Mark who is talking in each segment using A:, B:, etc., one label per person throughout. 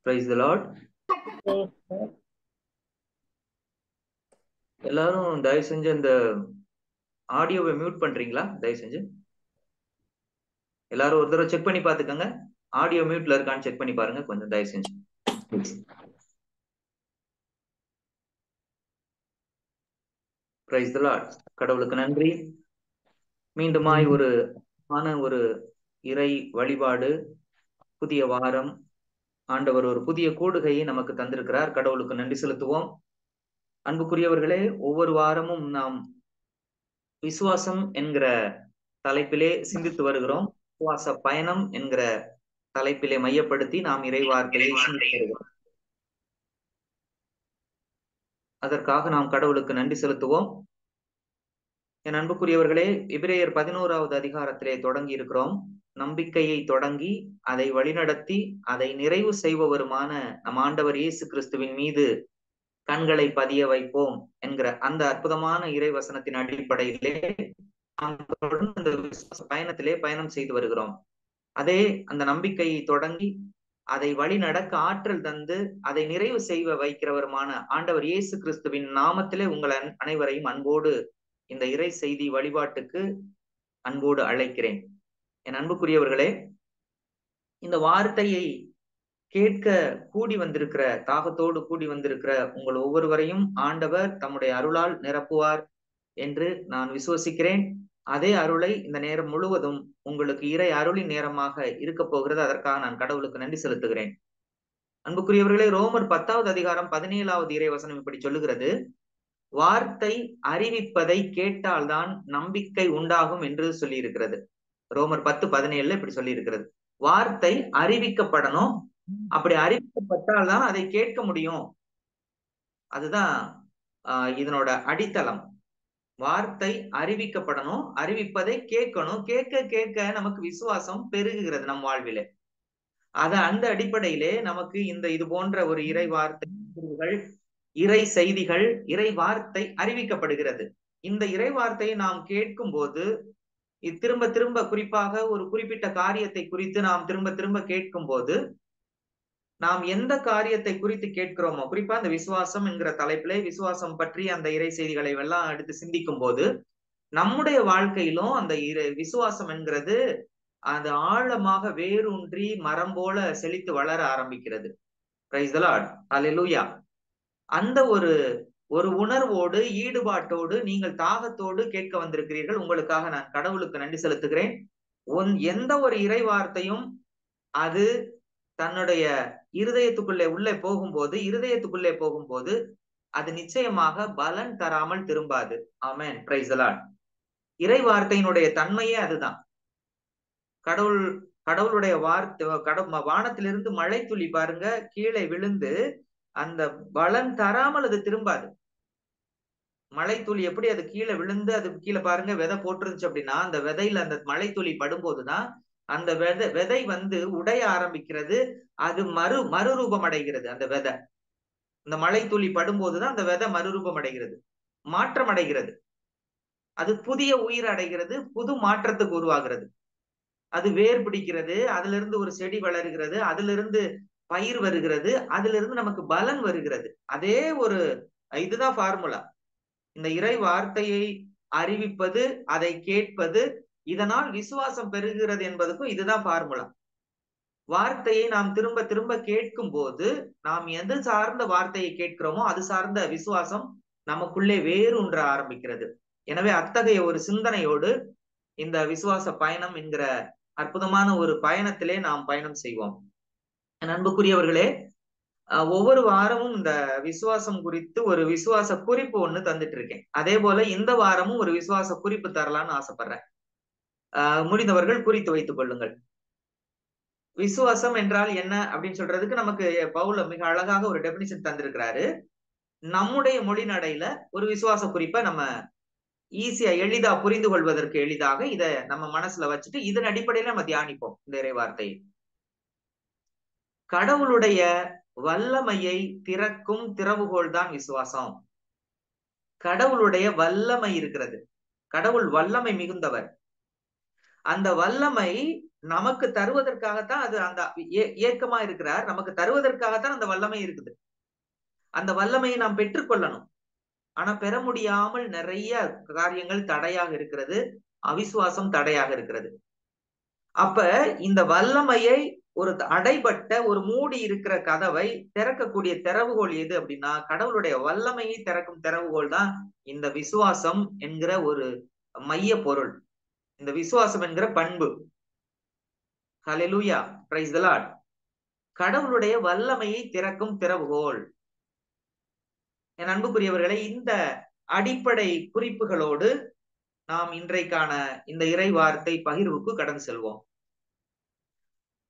A: Praise the Lord. எல்லாரும் தயவு செஞ்சு அந்த ஆடியோவை மியூட் பண்றீங்களா? தயவு செஞ்சு எல்லாரும் ஒரு தடவை செக் பண்ணி பாத்துக்கோங்க. ஆடியோ மியூட்ல இருக்கான்னு செக் பண்ணி பாருங்க கொஞ்சம் தயவு செஞ்சு. Praise the Lord. கடவுளுக்கு நன்றி. மீண்டுமாய் ஒரு இறை வழிபாடு, புதிய வாரம், ஆண்டவர் ஒரு புதிய கூடுகையை நமக்கு தந்திருக்கிறார். கடவுளுக்கு நன்றி செலுத்துவோம். அன்புக்குரியவர்களே, ஒவ்வொரு வாரமும் நாம் விசுவாசம் என்கிற தலைப்பிலே சிந்தித்து வருகிறோம். விசுவாச பயணம் என்கிற தலைப்பிலே மையப்படுத்தி நாம் இறை வார்த்தையை சிந்தித்து வருகிறோம். அதற்காக நாம் கடவுளுக்கு நன்றி செலுத்துவோம். என் அன்புக்குரியவர்களே, எபிரேயர் 11வது அதிகாரத்திலே தொடங்கி இருக்கிறோம். நம்பிக்கையை தொடங்கி அதை வழிநடத்தி அதை நிறைவு செய்பவருமான நம் ஆண்டவர் இயேசு கிறிஸ்துவின் மீது கண்களை பதிய வைப்போம் என்கிற அந்த அற்புதமான இறை வசனத்தின் அடிப்படையிலே நாம் தொடர்ந்து அந்த விசுவாச பயணத்திலே பயணம் செய்து வருகிறோம். அதே அந்த நம்பிக்கையை தொடங்கி அதை வழி நடக்க ஆற்றல் தந்து அதை நிறைவு செய்ய வைக்கிறவருமான ஆண்டவர் இயேசு கிறிஸ்துவின் நாமத்திலே உங்கள் அனைவரையும் அன்போடு இந்த இறை செய்தி வழிபாட்டுக்கு அன்போடு அழைக்கிறேன். என் அன்புக்குரியவர்களே, இந்த வார்த்தையை கேட்க கூடி வந்திருக்கிற, தாகத்தோடு கூடி வந்திருக்கிற உங்கள் ஒவ்வொருவரையும் ஆண்டவர் தம்முடைய அருளால் நிரப்புவார் என்று நான் விசுவசிக்கிறேன். அதே அருளை இந்த நேரம் முழுவதும் உங்களுக்கு இறை அருளின் நேரமாக இருக்க போகிறது. அதற்காக நான் கடவுளுக்கு நன்றி செலுத்துகிறேன். அன்புக்குரியவர்களே, ரோமர் 10வது அதிகாரம் 17வது இறை வசனம் இப்படி சொல்லுகிறது: வார்த்தை அறிவிப்பதை கேட்டால்தான் நம்பிக்கை உண்டாகும் என்று சொல்லி இருக்கிறது. ரோமர் 10:17 இப்படி சொல்லி இருக்கிறது. வார்த்தை அறிவிக்கப்படணும். அப்படி அறிவிக்கப்பட்டால்தான் அதை கேட்க முடியும். அதுதான் இதனோட அடித்தளம். வார்த்தை அறிவிக்கப்படணும், அறிவிப்பதை கேட்கணும். கேட்க கேட்க நமக்கு விசுவாசம் பெருகுகிறது நம் வாழ்விலே. அந்த அடிப்படையிலே நமக்கு இது போன்ற ஒரு இறை வார்த்தைகள், இறை செய்திகள், இறை வார்த்தை அறிவிக்கப்படுகிறது. இந்த இறை வார்த்தையை நாம் கேட்கும் போது திரும்ப திரும்ப, குறிப்பாக ஒரு குறிப்பிட்ட காரியத்தை குறித்து நாம் திரும்ப திரும்ப கேட்கும் போது, நாம் எந்த காரியத்தை குறித்து கேட்கிறோமோ, குறிப்பா அந்த விசுவாசம் என்கிற தலைப்பிலே விசுவாசம் பற்றி அந்த இறை செய்திகளை எல்லாம் எடுத்து சிந்திக்கும் போது நம்முடைய வாழ்க்கையிலும் அந்த விசுவாசம் என்கிறது அது ஆழமாக வேரூன்றி மரம் போல செழித்து வளர ஆரம்பிக்கிறது. Praise the Lord. ஹல்லேலூயா. அந்த ஒரு உணர்வோடு, ஈடுபாட்டோடு, நீங்கள் தாகத்தோடு கேட்க வந்திருக்கிறீர்கள். உங்களுக்காக நான் கடவுளுக்கு நன்றி செலுத்துகிறேன். எந்த ஒரு இறை வார்த்தையும் அது தன்னுடைய இருதயத்துக்குள்ளே போகும்போது அது நிச்சயமாக பலன் தராமல் திரும்பாது. ஆமென். Praise the Lord. இறை வார்த்தையினுடைய தன்மையே அதுதான். கடவுளுடைய வார்த்தை, வானத்திலிருந்து மழை துளி பாருங்க கீழே விழுந்து அந்த பலன் தராமல் அது திரும்பாது. மழை துளி எப்படி அது கீழே விழுந்து அது கீழே பாருங்க விதை போட்டுருந்துச்சு அப்படின்னா, அந்த விதையில அந்த மழை துளி படும்போதுதான் அந்த விதை உடைய ஆரம்பிக்கிறது. அது மறுரூபம் அடைகிறது. அந்த விதை, இந்த மழை துளி படும்போதுதான் அந்த விதை மறுரூபம் அடைகிறது, மாற்றம் அடைகிறது. அது புதிய உயிர் அடைகிறது, புது மாற்றத்துக்கு உருவாகிறது. அது வேர் பிடிக்கிறது, அதுல இருந்து ஒரு செடி வளர்கிறது, அதுல இருந்து பயிர் வருகிறது, அதுல இருந்து நமக்கு பலன் வருகிறது. அதே இதுதான் ஃபார்முலா. இந்த இறை வார்த்தையை அறிவிப்பது, அதை கேட்பது, இதனால் விசுவாசம் பெறுகிறது என்பதுக்கும் இதுதான் ஃபார்முலா. வார்த்தையை நாம் திரும்ப திரும்ப கேட்கும் போது நாம் எது சார்ந்த வார்த்தையை கேட்கிறோமோ அது சார்ந்த விசுவாசம் நமக்குள்ளே வேரூன்ற ஆரம்பிக்கிறது. எனவே அத்தகைய ஒரு சிந்தனையோடு இந்த விசுவாச பயணம் என்கிற அற்புதமான ஒரு பயணத்திலே நாம் பயணம் செய்வோம். அன்புக்குரியவர்களே, ஒவ்வொரு வாரமும் இந்த விசுவாசம் குறித்து ஒரு விசுவாச குறிப்பு ஒண்ணு தந்துட்டு இருக்கேன். அதே போல இந்த வாரமும் ஒரு விசுவாச குறிப்பு தரலான்னு ஆசைப்படுறேன். முடிந்தவர்கள் குறித்து வைத்துக் கொள்ளுங்கள். விசுவாசம் என்றால் என்ன அப்படின்னு சொல்றதுக்கு நமக்கு பவுல் மிக அழகாக ஒரு டெபினிஷன் தந்திருக்கிறாரு. நம்முடைய மொழி நடையில ஒரு விசுவாச குறிப்பை நம்ம ஈஸியா, எளிதா புரிந்து கொள்வதற்கு எளிதாக இதை நம்ம மனசுல வச்சுட்டு இதன் அடிப்படையில நம்ம தியானிப்போம் இந்த இறை வார்த்தையை. கடவுளுடைய வல்லமையை திறக்கும் திறவுகோல் தான் விசுவாசம். கடவுளுடைய வல்லமை இருக்கிறது. கடவுள் வல்லமை மிகுந்தவர். அந்த வல்லமை நமக்கு தருவதற்காகத்தான் அது அந்த ஏக்கமா இருக்கிறார். நமக்கு தருவதற்காகத்தான் அந்த வல்லமை இருக்குது. அந்த வல்லமையை நாம் பெற்றுக்கொள்ளணும். ஆனா பெற முடியாமல் நிறைய காரியங்கள் தடையாக இருக்கிறது. அவிசுவாசம் தடையாக இருக்கிறது. அப்ப இந்த வல்லமையை ஒரு அடைபட்ட ஒரு மூடி இருக்கிற கதவை திறக்கக்கூடிய திறவுகோல் எது அப்படின்னா, கடவுளுடைய வல்லமையை திறக்கும் திறவுகோல் தான் இந்த விசுவாசம் என்கிற ஒரு மைய பொருள், இந்த விசுவாசம் என்கிற பண்பு. ஹல்லேலூயா, பிரைஸ் தி லார்ட். கடவுளுடைய வல்லமையை திறக்கும் திறவுகோல். என் அன்புக்குரியவர்களை, இந்த அடிப்படை குறிப்புகளோடு நாம் இன்றைக்கான இந்த இறை வார்த்தை பகிர்வுக்கு கடந்து செல்வோம்.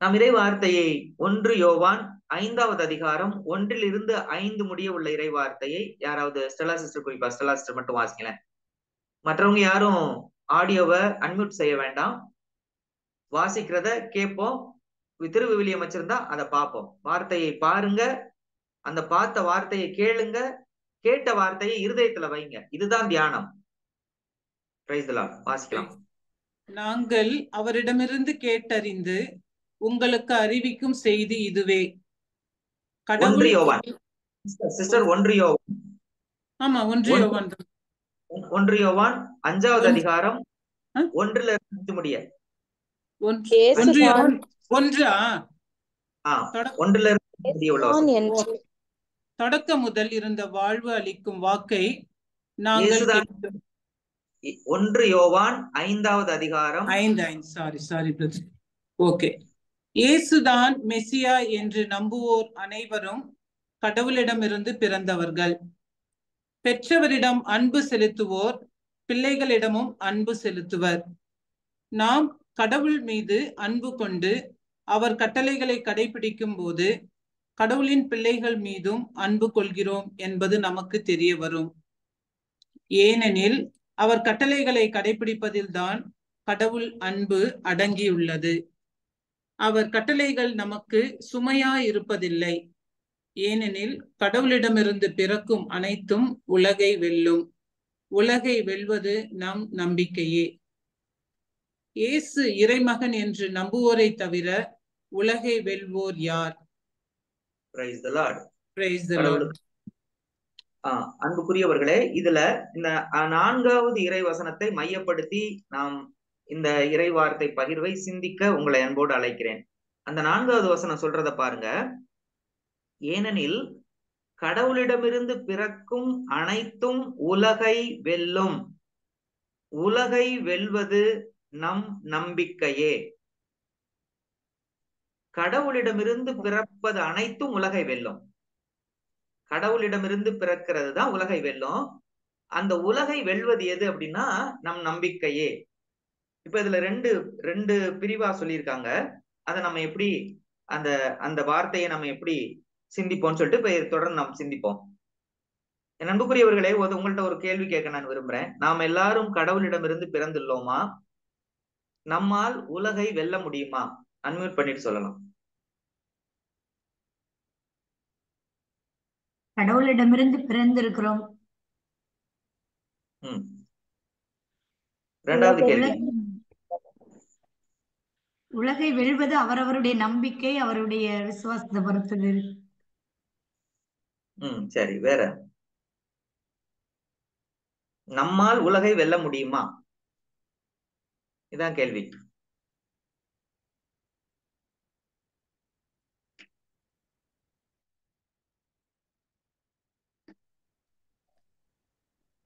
A: நாம் இறை வார்த்தையை 1 யோவான் 5வது அதிகாரம் 1 - 5 முடிய உள்ள இறை வார்த்தையை யாராவது ஸ்டெல்லா சிஸ்டர் குறிப்பா, ஸ்டெல்லா சிஸ்டர் மட்டும் வாசிங்களேன். மற்றவங்க யாரும் ஆடியோவை அன்மியூட் செய்ய வேண்டாம். வாசிக்கிறத கேட்போம். திருவிவிலியம் வச்சிருந்தா அதை பார்ப்போம். வார்த்தையை பாருங்க, அந்த பார்த்த வார்த்தையை கேளுங்க, கேட்ட வார்த்தையை இருதயத்துல வைங்க. இதுதான் தியானம். Price the Lord. வாசிக்கலாம்.
B: நாங்கள் அவரிடமிருந்து கேட்டறிந்து உங்களுக்கு அறிவிக்கும் செய்தி இதுவே.
A: 1 யோவான் சிஸ்டர், 1 யோவான்.
B: ஆமா, 1 யோவான்
A: 1 யோவான் 5வது அதிகாரம் 1 - 5 முடிய.
B: 1 யோவான் 1
A: 1 - 5 உள்ள
B: தொடக்க முதல் இருந்த வாழ்வு அளிக்கும் வாக்கை நாங்கள்
A: 1 யோவான் 5வது அதிகாரம்
B: 5 ஓகே. இயேசுதான் மெசியா என்று நம்புவோர் அனைவரும் கடவுளிடமிருந்து பிறந்தவர்கள். பெற்றவரிடம் அன்பு செலுத்துவோர் பிள்ளைகளிடமும் அன்பு செலுத்துவர். நாம் கடவுள் மீது அன்பு கொண்டு அவர் கட்டளைகளை கடைபிடிக்கும் போது கடவுளின் பிள்ளைகள் மீதும் அன்பு கொள்கிறோம் என்பது நமக்கு தெரிய வரும். ஏனெனில் அவர் கட்டளைகளை கடைபிடிப்பதில்தான் கடவுள் அன்பு அடங்கியுள்ளது. அவர் கட்டளைகள் நமக்கு சுமையா இருப்பதில்லை. ஏனெனில் கடவுளிடமிருந்து பிறக்கும் அனைத்தும் உலகை வெல்லும். உலகை வெல்வது நம் நம்பிக்கையே. இயேசு இறைமகன் என்று நம்புவோரை தவிர உலகை வெல்வோர் யார்?
A: Price the Lord.
B: Price the Lord.
A: அன்புக்குரியவர்களே, இதுல இந்த 4வது இறை வசனத்தை மையப்படுத்தி நாம் இந்த இறை வார்த்தை பகிர்வை சிந்திக்க உங்களை அன்போடு அழைக்கிறேன். அந்த 4வது வசனம் சொல்றத பாருங்க. ஏனெனில் கடவுளிடமிருந்து பிறக்கும் அனைத்தும் உலகை வெல்லும். உலகை வெல்வது நம் நம்பிக்கையே. கடவுளிடமிருந்து பிறப்பது அனைத்தும் உலகை வெல்லும். கடவுளிடமிருந்து பிறக்கிறது தான் உலகை வெல்லும். அந்த உலகை வெல்வது எது அப்படின்னா நம் நம்பிக்கையே. இப்ப இதுல ரெண்டு பிரிவா சொல்லியிருக்காங்க. அதை நம்ம எப்படி அந்த வார்த்தையை நம்ம எப்படி சிந்திப்போம்னு சொல்லிட்டு இப்ப தொடர்ந்து நாம் சிந்திப்போம். என் அன்புக்குரியவர்களே, உங்கள்ட்ட ஒரு கேள்வி கேட்க நான் விரும்புறேன். நாம் எல்லாரும் கடவுளிடமிருந்து பிறந்துள்ளோமா? நம்மால் உலகை வெல்ல முடியுமா? அன்மியூட் பண்ணிட்டு சொல்லலாம்.
C: கடவுளிடமிருந்து பிறந்திருக்கிறோம்.
A: இரண்டாவது கேள்வி.
C: உலகை வெல்வது அவரவருடைய நம்பிக்கை, அவருடைய விசுவாசத்தை பொறுத்தது.
A: சரி, வேற? நம்மால் உலகை வெல்ல முடியுமா? இதான் கேள்வி.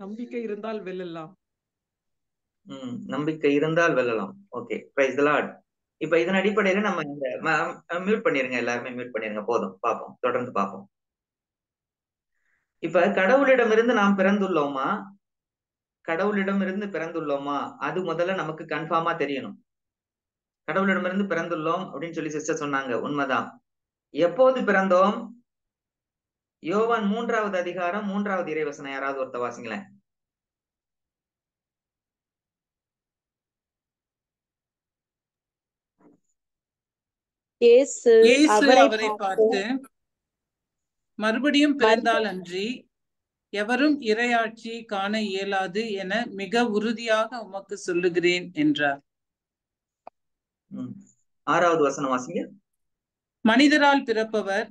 D: நம்பிக்கை இருந்தால் வெல்லலாம்.
A: நம்பிக்கை இருந்தால் வெல்லலாம். Okay, praise the Lord. இப்ப இதன் அடிப்படையில நம்ம இந்த மியூட் பண்ணிருங்க, எல்லாருமே மியூட் பண்ணிருங்க. போதும், பார்ப்போம், தொடர்ந்து பார்ப்போம். இப்ப கடவுளிடமிருந்து நாம் பிறந்துள்ளோமா? கடவுளிடமிருந்து பிறந்துள்ளோமா? அது முதல்ல நமக்கு கன்ஃபார்மா தெரியணும். கடவுளிடமிருந்து பிறந்துள்ளோம் அப்படின்னு சொல்லி சிஸ்டர் சொன்னாங்க, உண்மைதான். எப்போது பிறந்தோம்? யோவான் 3வது அதிகாரம் 3வது இறைவசனம் யாராவது ஒருத்த வாசிங்களேன்.
E: இயேசு
B: அவரை பார்த்து மறுபடியும் பிறந்தால் அன்றி எவரும் இறையாட்சி காண இயலாது என மிக உறுதியாக உமக்கு சொல்லுகிறேன் என்றார்.
A: 6வது வசனம் வாசிங்க.
B: மனிதரால் பிறப்பவர்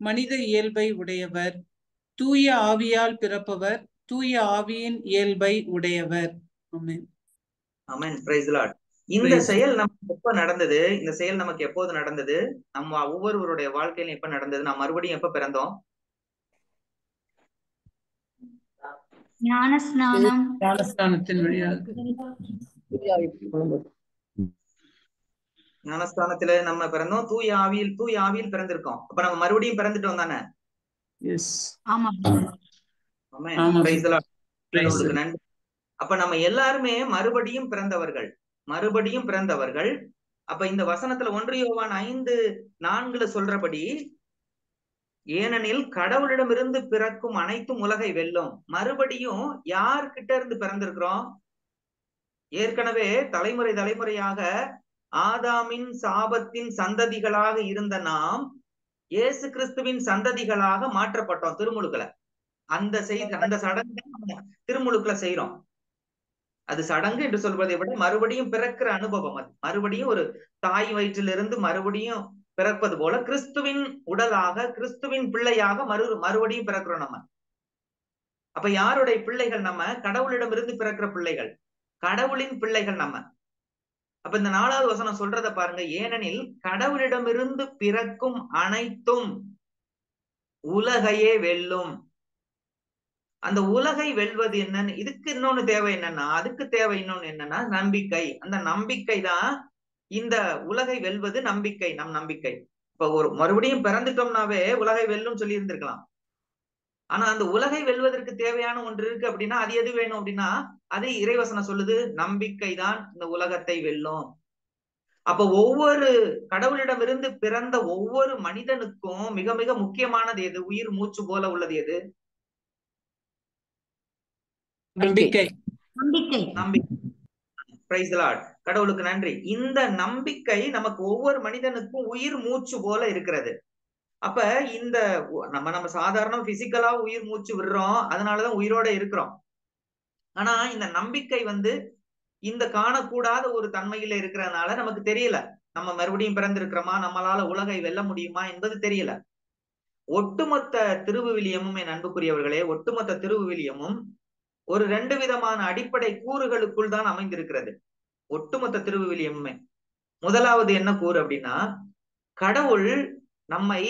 B: மனித இயல்பை உடையவர், தூய ஆவியால் பிறப்பவர் தூய ஆவியின் இயல்பை உடையவர். Amen.
A: Amen. Praise the Lord. இந்த செயல் நமக்கு எப்ப நடந்தது? இந்த செயல் நமக்கு எப்போது நடந்தது? நம்ம ஒவ்வொருவருடைய வாழ்க்கையிலும் எப்ப நடந்தது? நாம் மறுபடியும் எப்ப பிறந்தோம்?
C: ஞானஸ்நானம்
B: ஞானஸ்நானத்தின் வழியாக.
A: ஞானஸ்தானத்துல நம்ம பிறந்தோம். தூய ஆவியில் பிறந்திருக்கோம். அப்ப நம்ம மறுபடியும் பிறந்துட்டோம் தானே?
C: ஆமா.
A: ஆமென். Praise the Lord. கடவுளுக்கு நன்றி. அப்ப நம்ம எல்லாருமே மறுபடியும் பிறந்தவர்கள். அப்ப இந்த வசனத்துல 1 யோவான் 5:4 சொல்றபடி, ஏனெனில் கடவுளிடமிருந்து பிறக்கும் அனைத்தும் உலகை வெல்லும். மறுபடியும் யார்கிட்ட இருந்து பிறந்திருக்கிறோம்? ஏற்கனவே தலைமுறையாக ஆதாமின் சாபத்தின் சந்ததிகளாக இருந்த நாம் இயேசு கிறிஸ்துவின் சந்ததிகளாக மாற்றப்பட்டோம். திருமுழுக்குல அந்த சடங்கு திருமுழுக்குல செய்யறோம். அது சடங்கு என்று சொல்வதை விட மறுபடியும் பிறக்கிற அனுபவம். அது மறுபடியும் ஒரு தாய் வயிற்றிலிருந்து மறுபடியும் பிறப்பது போல கிறிஸ்துவின் உடலாக, கிறிஸ்துவின் பிள்ளையாக மறுபடியும் பிறக்கிறோம் நம்ம. அப்ப யாருடைய பிள்ளைகள்? நம்ம கடவுளிடமிருந்து பிறக்கிற பிள்ளைகள், கடவுளின் பிள்ளைகள் நம்ம. அப்ப இந்த 4வது வசனம் சொல்றத பாருங்க. ஏனெனில் கடவுளிடமிருந்து பிறக்கும் அனைத்தும் உலகையே வெல்லும். அந்த உலகை வெல்வது என்னன்னு, இதுக்கு இன்னொன்னு தேவை என்னன்னா, அதுக்கு தேவை இன்னொன்னு என்னன்னா நம்பிக்கை. அந்த நம்பிக்கை தான் இந்த உலகை வெல்வது. நம்பிக்கை, நம் நம்பிக்கை. இப்ப ஒரு மறுபடியும் பிறந்துட்டோம்னாவே உலகை வெல்லும் சொல்லி இருந்திருக்கலாம். ஆனா அந்த உலகை வெல்வதற்கு தேவையான ஒன்று இருக்கு அப்படின்னா அது எது வேணும் அப்படின்னா, அது இறைவசனம் சொல்லுது, நம்பிக்கை தான் இந்த உலகத்தை வெல்லும். அப்ப ஒவ்வொரு கடவுளிடமிருந்து பிறந்த ஒவ்வொரு மனிதனுக்கும் மிக மிக முக்கியமானது எது? உயிர் மூச்சு போல உள்ளது எது?
B: நம்பிக்கை.
A: Price the Lord. கடவுளுக்கு நன்றி. இந்த நம்பிக்கை நமக்கு ஒவ்வொரு மனிதனுக்கும் உயிர் மூச்சு போல இருக்கிறது. அப்ப இந்த நம்ம சாதாரண பிசிக்கலா உயிர் மூச்சு விடுறோம், அதனாலதான் உயிரோட இருக்கிறோம். ஆனா இந்த நம்பிக்கை இந்த காணக்கூடாத ஒரு தன்மையில இருக்கிறதுனால நமக்கு தெரியல. நம்ம மறுபடியும் பிறந்திருக்கிறோமா, நம்மளால உலகை வெல்ல முடியுமா என்பது தெரியல. ஒட்டுமொத்த திருவிவிலியமும், என் அன்புக்குரியவர்களே, ஒட்டுமொத்த திருவிவிலியமும் ஒரு 2 விதமான அடிப்படை கூறுகளுக்குள் தான் அமைந்திருக்கிறது. ஒட்டுமொத்த திருவிவிலியமுமே முதலாவது என்ன கூறு அப்படின்னா, கடவுள் நம்மை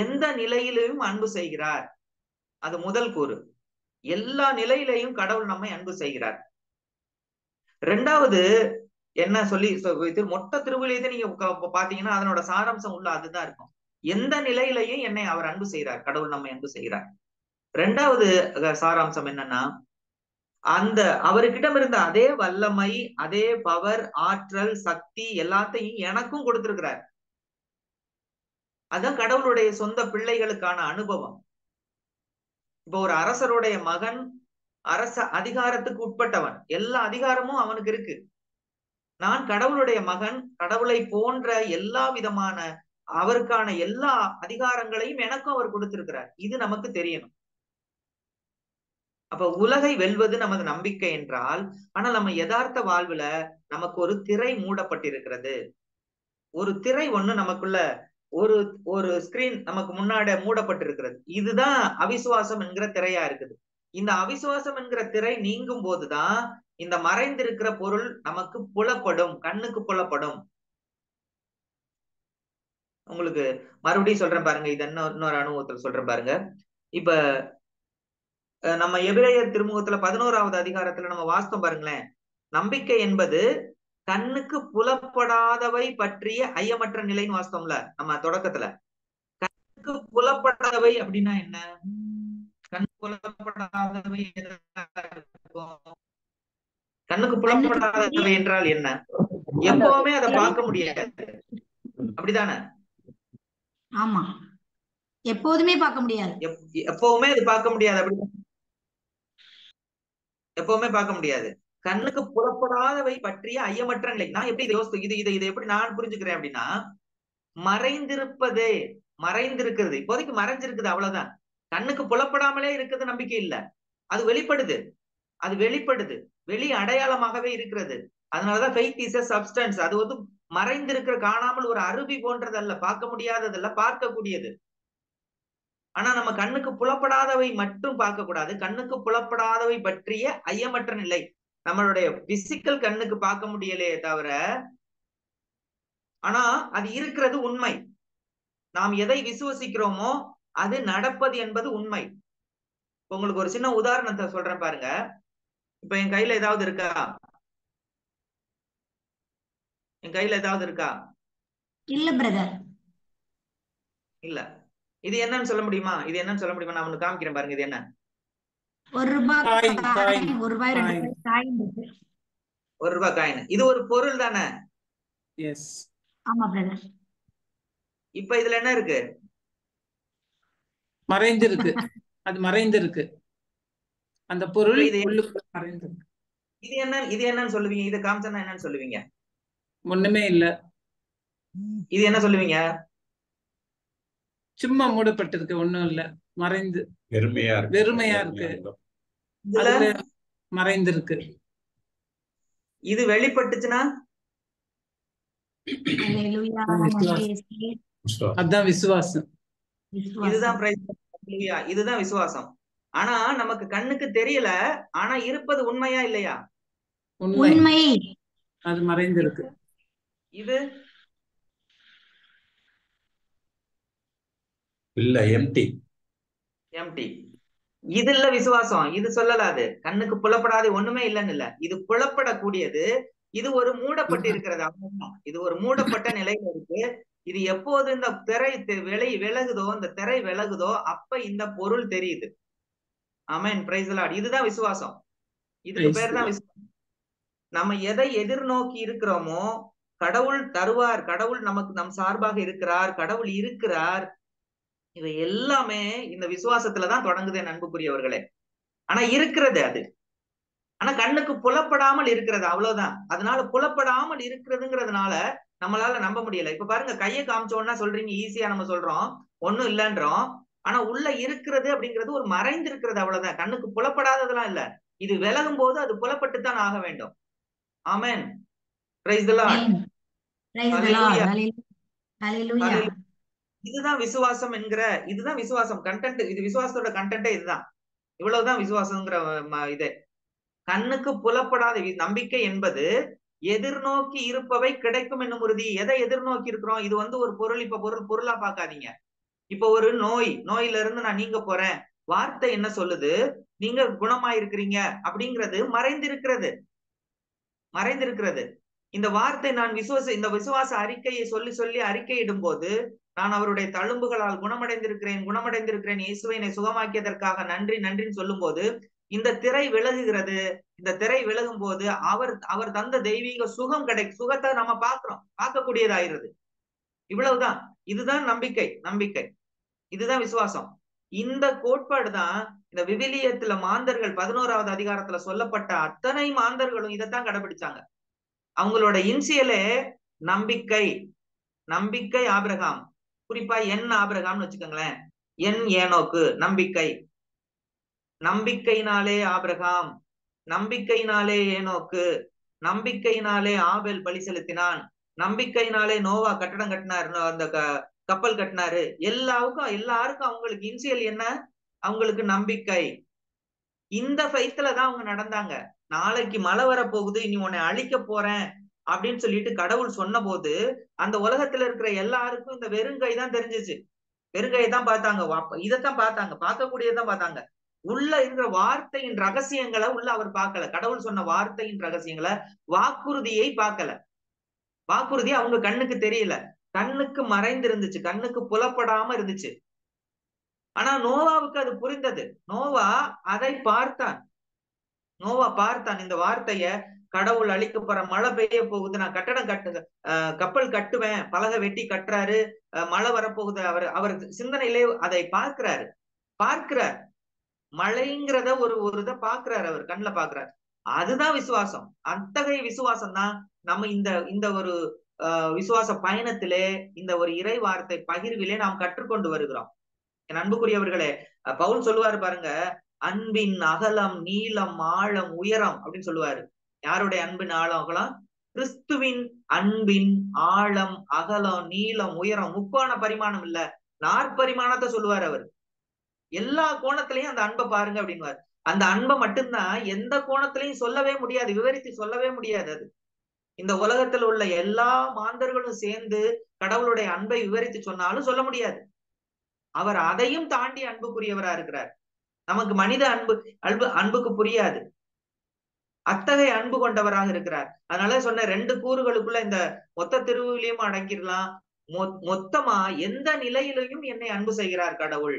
A: எந்த நிலையிலும் அன்பு செய்கிறார். அது முதல் கூறு. எல்லா நிலையிலையும் கடவுள் நம்மை அன்பு செய்கிறார். 2வது என்ன சொல்லி மொத்த திருவிலியத்தை நீங்க பாத்தீங்கன்னா அதனோட சாராம்சம் உள்ள அதுதான் இருக்கும். எந்த நிலையிலையும் என்னை அவர் அன்பு செய்கிறார், கடவுள் நம்மை அன்பு செய்கிறார். 2வது சாராம்சம் என்னன்னா, அந்த அவர்கிட்ட இருந்த அதே வல்லமை, அதே பவர், ஆற்றல், சக்தி எல்லாத்தையும் எனக்கும் கொடுத்திருக்கிறார். அதான் கடவுளுடைய சொந்த பிள்ளைகளுக்கான அனுபவம். இப்ப ஒரு அரசருடைய மகன் அரச அதிகாரத்துக்கு உட்பட்டவன், எல்லா அதிகாரமும் அவனுக்கு இருக்கு. நான் கடவுளுடைய மகன், கடவுளை போன்ற எல்லா விதமான அவருக்கான எல்லா அதிகாரங்களையும் எனக்கும் அவர் கொடுத்திருக்கிறார். இது நமக்கு தெரியணும். அப்ப உலகை வெல்வது நமது நம்பிக்கை என்றால், ஆனால் நம்ம யதார்த்த வாழ்வுல நமக்கு ஒரு திரை மூடப்பட்டிருக்கிறது. ஒரு திரை ஒண்ணு நமக்குள்ள, ஒரு ஸ்கிரீன் நமக்கு முன்னாடி மூடப்பட்டிருக்கிறது. இதுதான் அவிசுவாசம் என்கிற திரையா இருக்குது. இந்த அவிசுவாசம் என்கிற திரை நீங்கும் போதுதான் இந்த மறைந்திருக்கிற பொருள் நமக்கு புலப்படும், கண்ணுக்கு புலப்படும். உங்களுக்கு மறுபடியும் சொல்றேன் பாருங்க, இது இன்னொரு அனுபவத்துல சொல்றேன் பாருங்க. இப்ப நம்ம எபிரேயர் திருமுகத்துல 11வது அதிகாரத்துல நம்ம வாஸ்தம் பாருங்களேன். நம்பிக்கை என்பது கண்ணுக்கு புலப்படாதவை பற்றிய ஐயமற்ற நிலைன்னு வாஸ்தவம்ல நம்ம தொடக்கத்துல. கண்ணுக்கு புலப்படாதவை அப்படின்னா என்ன? கண்ணுக்கு புலப்படாதவை கண்ணுக்கு புலப்படாதவை என்றால் என்ன? எப்பவுமே அதை பார்க்க முடியாது, அப்படிதானே?
C: ஆமா, எப்போதுமே பார்க்க முடியாது.
A: எப்பவுமே அது பார்க்க முடியாது, அப்படி எப்பவுமே பார்க்க முடியாது. கண்ணுக்கு புலப்படாதவை பற்றிய ஐயமற்ற நிலை. நான் எப்படி இதை எப்படி நான் புரிஞ்சுக்கிறேன் அப்படின்னா, மறைந்திருக்கிறது, இப்போதைக்கு மறைஞ்சிருக்குது, அவ்வளவுதான். கண்ணுக்கு புலப்படாமலே இருக்கிறது நம்பிக்கை இல்ல, அது வெளிப்படுது, வெளி அடையாளமாகவே இருக்கிறது. அதனாலதான் ஃபெய்த் இஸ் எ சப்ஸ்டன்ஸ். அது மறைந்திருக்கிற காணாமல் ஒரு அருவி போன்றதல்ல, பார்க்க முடியாததல்ல, பார்க்கக்கூடியது. ஆனா நம்ம கண்ணுக்கு புலப்படாதவை மட்டும் பார்க்க கூடாது. கண்ணுக்கு புலப்படாதவை பற்றிய ஐயமற்ற நிலை. நம்மளுடைய பிசிக்கல் கண்ணுக்கு பார்க்க முடியலையே தவிர, ஆனா அது இருக்கிறது உண்மை. நாம் எதை விசுவசிக்கிறோமோ அது நடப்பது என்பது உண்மை. உங்களுக்கு ஒரு சின்ன உதாரணத்தை சொல்றேன் பாருங்க. இப்ப என் கையில ஏதாவது இருக்கா? என் கையில ஏதாவது இருக்கா?
C: இல்ல பிரதர்.
A: இல்ல. இது என்னன்னு சொல்ல முடியுமா? இது என்னன்னு சொல்ல முடியுமா? நான் ஒண்ணு காமிக்கிறேன் பாருங்க. இது என்ன?
B: காயின்.
C: ₹1 ₹2 காயின் இருக்கு.
A: ₹1 காயின். இது ஒரு பொருள் தானே?
B: எஸ்.
C: ஆமா பிரதர்.
A: இப்ப இதுல என்ன இருக்கு?
B: மறைந்திருக்கு. அது மறைந்திருக்கு. அந்த பொருள்
A: இது
B: உள்ளுக்குள்ள மறைந்திருக்கு.
A: இது என்னன்னு சொல்லுவீங்க? இதை காமிச்சா என்னன்னு சொல்லுவீங்க?
B: ஒண்ணுமே இல்ல.
A: இது என்ன சொல்லுவீங்க?
B: சும்மா மூடப்பட்டிருக்கு, ஒண்ணும் இல்ல, மறைந்து
E: வெறுமையா
B: இருக்கு. அதுல மறைந்திருக்கு.
A: இது வெளிப்பட்டுச்சுன்னா
C: ஹல்லேலூயா.
B: அதான் விசுவாசம்.
A: இதுதான் இதுதான் விசுவாசம். ஆனா நமக்கு கண்ணுக்கு தெரியல, ஆனா இருப்பது உண்மையா இல்லையா?
C: உண்மை.
B: அது மறைந்திருக்கு.
A: இது
E: இல்ல, எம்டி.
A: இது இல்ல விசுவாசம். இது சொல்லல. அது கண்ணுக்கு புலப்படாத ஒண்ணுமே இல்லைன்னு இல்ல, இது புலப்படக்கூடியது. இது ஒரு மூடப்பட்டு இருக்கிறது. இது ஒரு மூடப்பட்ட நிலையில இருக்கு. இது எப்போது இந்த திரை விலகுதோ, இந்த திரை விலகுதோ, அப்ப இந்த பொருள் தெரியுது. ஆமென், பிரைஸ் தி லார்ட். இதுதான் விசுவாசம். இதுக்கு பேர் தான் விசுவாசம். நம்ம எதை எதிர்நோக்கி இருக்கிறோமோ கடவுள் தருவார். கடவுள் நமக்கு நம் சார்பாக இருக்கிறார். கடவுள் இருக்கிறார். இவை எல்லாமே இந்த விசுவாசத்துலதான் தொடங்குது என் அன்புக்குரியவர்களே. ஆனா இருக்கிறது அது. ஆனா கண்ணுக்கு புலப்படாமல் இருக்கிறது, அவ்வளவுதான். அதனால புலப்படாமல் இருக்கிறதுங்கிறதுனால நம்மளால நம்ப முடியல. இப்ப பாருங்க, கையை காமிச்சோன்னா சொல்றீங்க, ஈஸியா நம்ம சொல்றோம் ஒண்ணும் இல்லைன்றோம். ஆனா உள்ள இருக்கிறது அப்படிங்கிறது ஒரு மறைந்து இருக்கிறது, அவ்வளவுதான். கண்ணுக்கு புலப்படாததெல்லாம் இல்ல. இது விலகும் போது அது புலப்பட்டுத்தான் ஆக வேண்டும். ஆமென், பிரைஸ் தி லார்ட். ஹல்லேலூயா. இதுதான் விசுவாசம் என்கிற, இதுதான் விசுவாசம் கண்டென்ட். இது விசுவாசத்தோட கண்டென்ட்டே இதுதான். இவ்வளவுதான் விசுவாசங்கிற இது. கண்ணுக்கு புலப்படாத நம்பிக்கை என்பது எதிர்நோக்கி இருப்பவை கிடைக்கும் என்னும் உறுதி. எதை எதிர்நோக்கி இருக்கிறோம்? இது ஒரு பொருள். இப்ப பொருளா பார்க்காதீங்க. இப்ப ஒரு நோயில இருந்து நான் நீங்க போறேன், வார்த்தை என்ன சொல்லுது? நீங்க குணமாயிருக்கிறீங்க அப்படிங்கிறது மறைந்திருக்கிறது. இந்த வார்த்தை நான் இந்த விசுவாச அறிக்கையை சொல்லி அறிக்கையிடும் போது, நான் அவருடைய தழும்புகளால் குணமடைந்திருக்கிறேன், இயேசுவை என்னை சுகமாக்கியதற்காக நன்றின்னு சொல்லும் போது இந்த திரை விலகுகிறது. இந்த திரை விலகும் போது அவர் தந்த தெய்வீக சுகத்தை நம்ம பார்க்கக்கூடியதாயிருது. இவ்வளவுதான். இதுதான் நம்பிக்கை. இதுதான் விசுவாசம். இந்த கோட்பாடு தான் இந்த விவிலியத்துல மாந்தர்கள் 11வது அதிகாரத்துல சொல்லப்பட்ட அத்தனை மாந்தர்களும் இதைத்தான் கடைபிடிச்சாங்க. அவங்களோட இன்சியலே நம்பிக்கை ஆபிரகாம். குறிப்பா என் ஆபிரகாம்னு வச்சுக்கோங்களேன். என் ஏனோக்கு நம்பிக்கையினாலே ஆபிரகாம், நம்பிக்கையினாலே ஏனோக்கு, நம்பிக்கையினாலே ஆபேல் பலி செலுத்தினான், நம்பிக்கையினாலே நோவா கட்டடம் கட்டினார், அந்த கப்பல் கட்டினாரு. எல்லாருக்கும் அவங்களுக்கு இன்சியல் என்ன? அவங்களுக்கு நம்பிக்கை. இந்த ஃபைத்துல தான் அவங்க நடந்தாங்க. நாளைக்கு மழை வர போகுது, இனி உன்னை அழிக்க போறேன் அப்படின்னு சொல்லிட்டு கடவுள் சொன்ன போது அந்த உலகத்துல இருக்கிற எல்லாருக்கும் இந்த வெறுங்கை தான் தெரிஞ்சிச்சு. வெறுங்கையை தான் பார்த்தாங்க. இதைத்தான் பார்த்தாங்க, பார்க்கக்கூடியதான் பார்த்தாங்க. உள்ள இருக்கிற வார்த்தையின் ரகசியங்களை உள்ள அவர் பார்க்கல. கடவுள் சொன்ன வார்த்தையின் ரகசியங்களை, வாக்குறுதியை பார்க்கல. வாக்குறுதி அவங்க கண்ணுக்கு தெரியல, கண்ணுக்கு மறைந்து இருந்துச்சு, கண்ணுக்கு புலப்படாம இருந்துச்சு. ஆனா நோவாவுக்கு அது புரிந்தது. நோவா அதை பார்த்தான். இந்த வார்த்தைய, கடவுள் அழிக்க போற, மழை பெய்ய போகுது, நான் கப்பல் கட்டுவேன், பலகை வெட்டி கட்டுறாரு, மழை வரப்போகுது. அவர் சிந்தனையிலே அதை பார்க்கிறார். மழைங்கிறத ஒரு இதை பார்க்கிறாரு, அவர் கண்ணுல பார்க்கிறார். அதுதான் விசுவாசம். அத்தகைய விசுவாசம் தான் நம்ம இந்த ஒரு விசுவாச பயணத்திலே, இந்த ஒரு இறை வார்த்தை பகிர்விலே நாம் கற்றுக்கொண்டு வருகிறோம். என் அன்புக்குரியவர்களே, பவுல் சொல்லுவாரு பாருங்க, அன்பின் அகலம், நீளம், ஆழம், உயரம் அப்படின்னு சொல்லுவாரு. யாருடைய அன்பின் ஆழம், அகலம்? கிறிஸ்துவின் அன்பின் ஆழம், அகலம், நீளம், உயரம், முக்கோண பரிமாணம் இல்ல, நாற்பரிமாணத்தை சொல்லுவார் அவர். எல்லா கோணத்திலையும் அந்த அன்பை பாருங்க அப்படின்வார். அந்த அன்பை மட்டும்தான் எந்த கோணத்திலையும் சொல்லவே முடியாது, விவரித்து சொல்லவே முடியாது. அது இந்த உலகத்தில் உள்ள எல்லா மாந்தர்களும் சேர்ந்து கடவுளுடைய அன்பை விவரித்து சொன்னாலும் சொல்ல முடியாது. அவர் அதையும் தாண்டி அன்புக்குரியவரா இருக்கிறார். நமக்கு மனித அன்புக்கு புரியாது. அத்தகைய அன்பு கொண்டவராக இருக்கிறார். அதனால சொன்ன 2 கூறுகளுக்குள்ள இந்த மொத்த திருவிலையும் அடங்கிடலாம். மொத்தமா எந்த நிலையிலையும் என்னை அன்பு செய்கிறார் கடவுள்.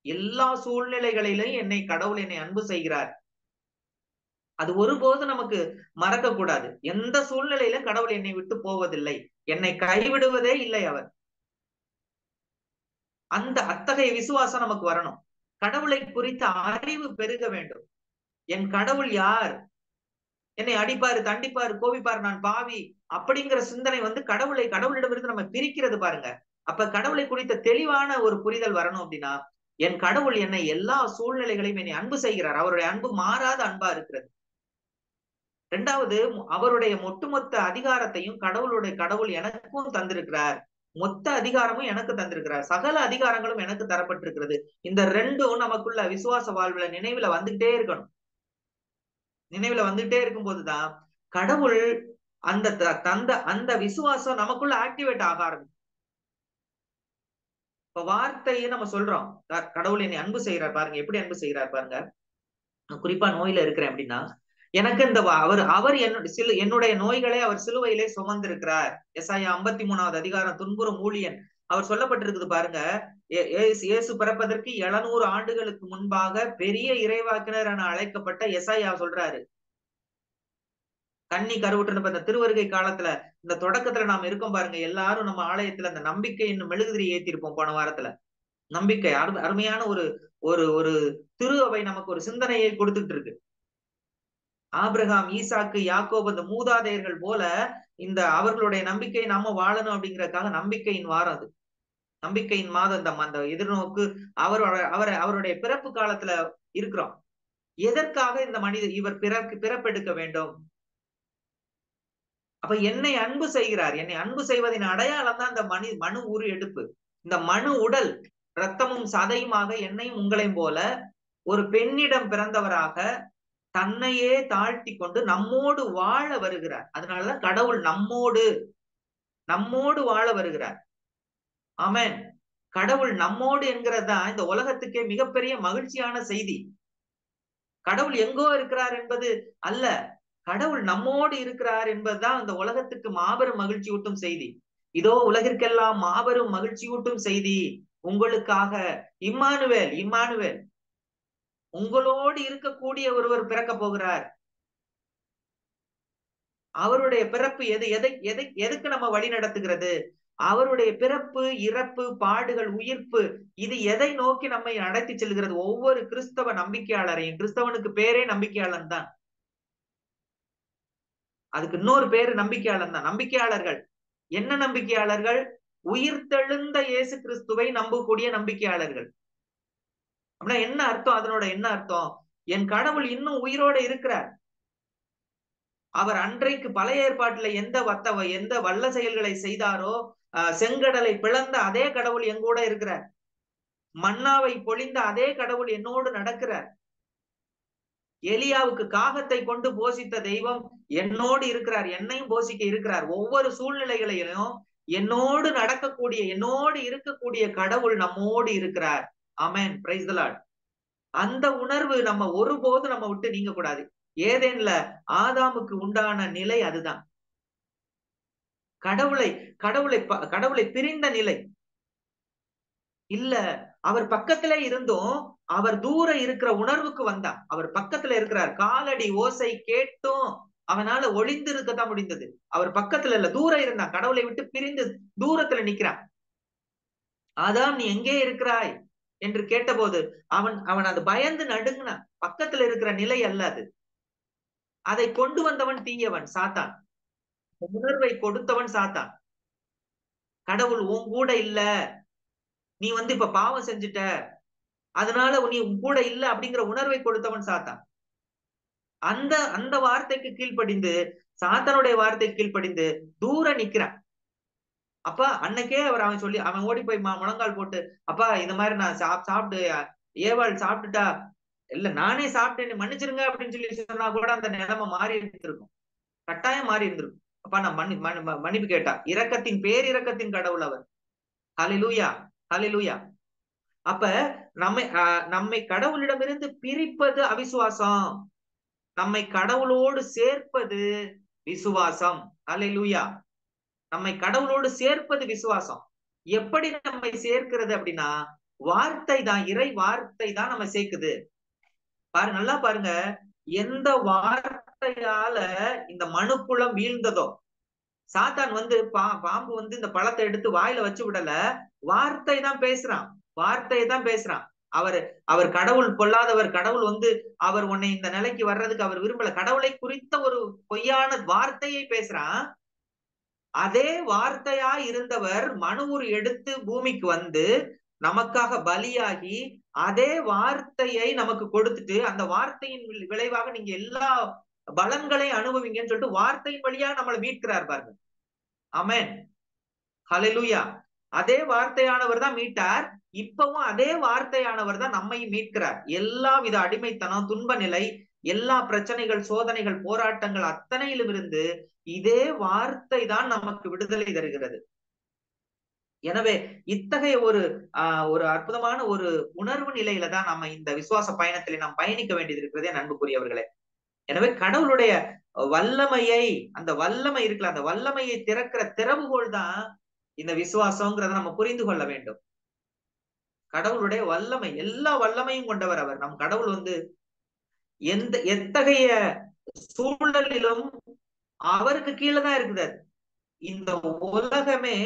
A: எல்லா சூழ்நிலைகளிலும் கடவுள் என்னை அன்பு செய்கிறார். அது ஒருபோது நமக்கு மறக்க கூடாது. எந்த சூழ்நிலையிலும் கடவுள் என்னை விட்டு போவதில்லை, என்னை கைவிடுவதே இல்லை அவர். அத்தகைய விசுவாசம் நமக்கு வரணும். கடவுளை குறித்த அறிவு பெருக வேண்டும். என் கடவுள் யார், என்னை அடிப்பாரு, தண்டிப்பாரு, கோபிப்பாரு, நான் பாவி அப்படிங்கிற சிந்தனை கடவுளிடமிருந்து நம்ம பிரிக்கிறது பாருங்க. அப்ப கடவுளை குறித்த தெளிவான ஒரு புரிதல் வரணும் அப்படின்னா, என் கடவுள் என்னை எல்லா சூழ்நிலைகளையும் என்னை அன்பு செய்கிறார். அவருடைய அன்பு மாறாத அன்பா இருக்கிறது. 2வது, அவருடைய ஒட்டுமொத்த அதிகாரத்தையும் கடவுள் எனக்கும் தந்திருக்கிறார். மொத்த அதிகாரமும் எனக்கு தந்திருக்கிறார். சகல அதிகாரங்களும் எனக்கு தரப்பட்டிருக்கிறது. இந்த 2ம் நமக்குள்ள விசுவாச வாழ்வுல நினைவுல வந்துகிட்டே இருக்கணும். நினைவுல வந்துகிட்டே இருக்கும் போதுதான் கடவுள் அந்த விசுவாசம் நமக்குள்ள ஆக்டிவேட் ஆக ஆரம்பிக்கும். இப்ப வார்த்தையை நம்ம சொல்றோம், கடவுள் என்னை அன்பு செய்யறார் பாருங்க, எப்படி அன்பு செய்யறார் பாருங்க. குறிப்பா நோயில இருக்கிறேன் அப்படின்னா, எனக்கு அவர் என்னுடைய நோய்களை அவர் சிலுவையிலே சுமந்திருக்கிறார். எசாயா 53வது அதிகாரம் துன்புறும் ஊழியன் அவர் சொல்லப்பட்டிருக்குது பாருங்க. இயேசு பிறப்பதற்கு 700 ஆண்டுகளுக்கு முன்பாக பெரிய இறைவாக்கினர் என அழைக்கப்பட்ட எசாயா சொல்றாரு. கன்னி கருவுற்று இந்த திருவருகை காலத்துல இந்த தொடக்கத்துல நாம இருக்கோம் பாருங்க. எல்லாரும் நம்ம ஆலயத்துல அந்த நம்பிக்கை என்னும் மெழுகுதிரி ஏத்திருப்போம் போன வாரத்துல. நம்பிக்கை அருமையான ஒரு திரு அவை நமக்கு ஒரு சிந்தனையை கொடுத்துட்டு இருக்கு. ஆபிரகாம், ஈசாக்கு, யாக்கோபு அந்த மூதாதையர்கள் போல அவர்களுடைய நம்பிக்கை நாம வாழணும் அப்படிங்கறதுக்காக நம்பிக்கையின் வாரம் அது. நம்பிக்கையின் மாதம் அந்த எதிர்நோக்கு அவருடைய பிறப்பு காலத்துல இருக்கிறோம். எதற்காக இந்த இவர் பிறப்பெடுக்க வேண்டும்? அப்ப என்னை அன்பு செய்கிறார். என்னை அன்பு செய்வதின் அடையாளம் தான் இந்த மனு உரு எடுப்பு. இந்த மனு உடல் இரத்தமும் சதையுமாக என்னையும் உங்களையும் போல ஒரு பெண்ணிடம் பிறந்தவராக தன்னையே தாழ்த்தி கொண்டு நம்மோடு வாழ வருகிறார். அதனாலதான் கடவுள் நம்மோடு வாழ வருகிறார். ஆமென். கடவுள் நம்மோடு என்கிறதா இந்த உலகத்துக்கே மிகப்பெரிய மகிழ்ச்சியான செய்தி. கடவுள் எங்கோ இருக்கிறார் என்பது அல்ல, கடவுள் நம்மோடு இருக்கிறார் என்பதுதான் இந்த உலகத்துக்கு மாபெரும் மகிழ்ச்சி ஊட்டும் செய்தி. இதோ உலகிற்கெல்லாம் மாபெரும் மகிழ்ச்சி ஊட்டும் செய்தி உங்களுக்காக இம்மானுவேல் உங்களோடு இருக்கக்கூடிய ஒருவர் பிறக்க போகிறார். அவருடைய பிறப்பு எதுக்கு நம்ம வழி நடத்துகிறது? அவருடைய பிறப்பு, இறப்பு, பாடுகள், உயிர்ப்பு, இது எதை நோக்கி நம்மை நடத்தி செல்கிறது? ஒவ்வொரு கிறிஸ்தவ நம்பிக்கையாளரையும், கிறிஸ்தவனுக்கு பேரே நம்பிக்கையாளன் தான், அதுக்கு இன்னொரு பேரு நம்பிக்கையாளன் தான். நம்பிக்கையாளர்கள் என்ன நம்பிக்கையாளர்கள்? உயிர்த்தெழுந்த இயேசு கிறிஸ்துவை நம்பக்கூடிய நம்பிக்கையாளர்கள். அப்படின்னா என்ன அர்த்தம்? அதனோட என்ன அர்த்தம்? என் கடவுள் இன்னும் உயிரோட இருக்கிறார். அவர் அன்றைக்கு பழைய ஏற்பாட்டுல எந்த வல்ல செயல்களை செய்தாரோ, செங்கடலை பிளந்த அதே கடவுள் எங்கூட இருக்கிறார். மன்னாவை பொழிந்த அதே கடவுள் என்னோடு நடக்கிறார். எலியாவுக்கு காகத்தை கொண்டு போஷித்த தெய்வம் என்னோடு இருக்கிறார், என்னையும் போஷிக்க இருக்கிறார். ஒவ்வொரு சூழ்நிலைகளையும் என்னோடு இருக்கக்கூடிய கடவுள் நம்மோடு இருக்கிறார். ஆமென், பிரைஸ் தி லார்ட். அந்த உணர்வு நம்ம ஒருபோது நம்ம விட்டு நீங்க கூடாது. ஏதேன்ல ஆதாமுக்கு உண்டான நிலை அதுதான். கடவுளை பிரிந்த நிலை இல்ல. அவர் பக்கத்துல இருந்தும் அவர் தூர இருக்கிற உணர்வுக்கு வந்தான். அவர் பக்கத்துல இருக்கிறார். காலடி ஓசை கேட்டும் அவனால ஒளிந்து இருக்கத்தான் முடிந்தது. அவர் பக்கத்துல இல்ல, தூரம் இருந்தான். கடவுளை விட்டு பிரிந்து தூரத்துல நிக்கிறான். ஆதாம், நீ எங்கே இருக்கிறாய் என்று கேட்டபோது அவன் அது பயந்து நடுங்கினான். பக்கத்துல இருக்கிற நிலை அல்ல அது. அதை கொண்டு வந்தவன் தீயவன், சாத்தான். உணர்வை கொடுத்தவன் சாத்தான். கடவுள் உன் கூட இல்ல, நீ இப்ப பாவம் செஞ்சுட்ட, அதனால நீ உன் கூட இல்ல அப்படிங்கிற உணர்வை கொடுத்தவன் சாத்தான். அந்த வார்த்தைக்கு கீழ்ப்படிந்து சாத்தானுடைய வார்த்தை கீழ்ப்படிந்து தூர நிக்கிறான். அப்ப அன்னைக்கே அவன் ஓடி போய் முழங்கால் போட்டு, அப்பா இந்த மாதிரி நான் சாப்பிட்டு ஏவாள் சாப்பிட்டுட்டா, இல்ல நானே சாப்பிட்டேன்னு மன்னிச்சிருங்க அப்படின்னு சொல்லி சொன்னா கூட அந்த நிலைமை மாறி இருந்திருக்கும், கட்டாயம் மாறி இருந்திருக்கும். அப்பா நான் மன்னிப்பு கேட்டா. இரக்கத்தின் பேரிரக்கத்தின் கடவுள் அவர். ஹல்லேலூயா, ஹல்லேலூயா. அப்ப நம்மை கடவுளிடமிருந்து பிரிப்பது அவிசுவாசம், நம்மை கடவுளோடு சேர்ப்பது விசுவாசம். ஹல்லேலூயா. நம்மை கடவுளோடு சேர்ப்பது விசுவாசம். எப்படி நம்மை சேர்க்கிறது அப்படின்னா, வார்த்தை தான், இறை வார்த்தை தான் நம்ம சேர்க்குது. நல்லா பாருங்க, எந்த வார்த்தையால இந்த மனுக்குளம் வீழ்ந்ததோ, சாத்தான் பாம்பு இந்த பழத்தை எடுத்து வாயில வச்சு விடல, வார்த்தை தான் பேசுறான், வார்த்தையை தான் பேசுறான். அவர் கடவுள் பொல்லாதவர், கடவுள் அவர் உன்னை இந்த நிலைக்கு வர்றதுக்கு அவர் விரும்பல, கடவுளை குறித்த ஒரு பொய்யான வார்த்தையை பேசுறான். அதே வார்த்தையா இருந்தவர் மனுவுரு எடுத்து பூமிக்கு நமக்காக பலியாகி அதே வார்த்தையை நமக்கு கொடுத்துட்டு, அந்த வார்த்தையின் விளைவாக நீங்க எல்லா பலன்களையும் அனுபவிங்கன்னு சொல்லிட்டு வார்த்தையின் வழியா நம்மளை மீட்கிறார் பாருங்க. ஆமென், ஹல்லேலூயா. அதே வார்த்தையானவர் தான் மீட்டார், இப்பவும் அதே வார்த்தையானவர் தான் நம்மை மீட்கிறார். எல்லா வித அடிமைத்தனம், துன்ப நிலை, எல்லா பிரச்சனைகள், சோதனைகள், போராட்டங்கள் அத்தனையிலும் இருந்து இதே வார்த்தை தான் நமக்கு விடுதலை தருகிறது. எனவே இத்தகைய ஒரு அற்புதமான ஒரு உணர்வு நிலையில தான் நம்ம இந்த விசுவாச பயணத்திலே நாம் பயணிக்க வேண்டியது இருக்கிறதே அன்புக்குரியவர்களே. எனவே கடவுளுடைய வல்லமையை, அந்த வல்லமை இருக்குல்ல, அந்த வல்லமையை திறக்கிற திறவுகோல் தான் இந்த விசுவாசம்ங்கிறத நம்ம புரிந்து கொள்ள வேண்டும். கடவுளுடைய வல்லமை, எல்லா வல்லமையும் கொண்டவர் அவர். நம் கடவுள் எத்தகைய சூழலிலும் அவருக்கு கீழே தான் இருக்குது. இந்த உலகமே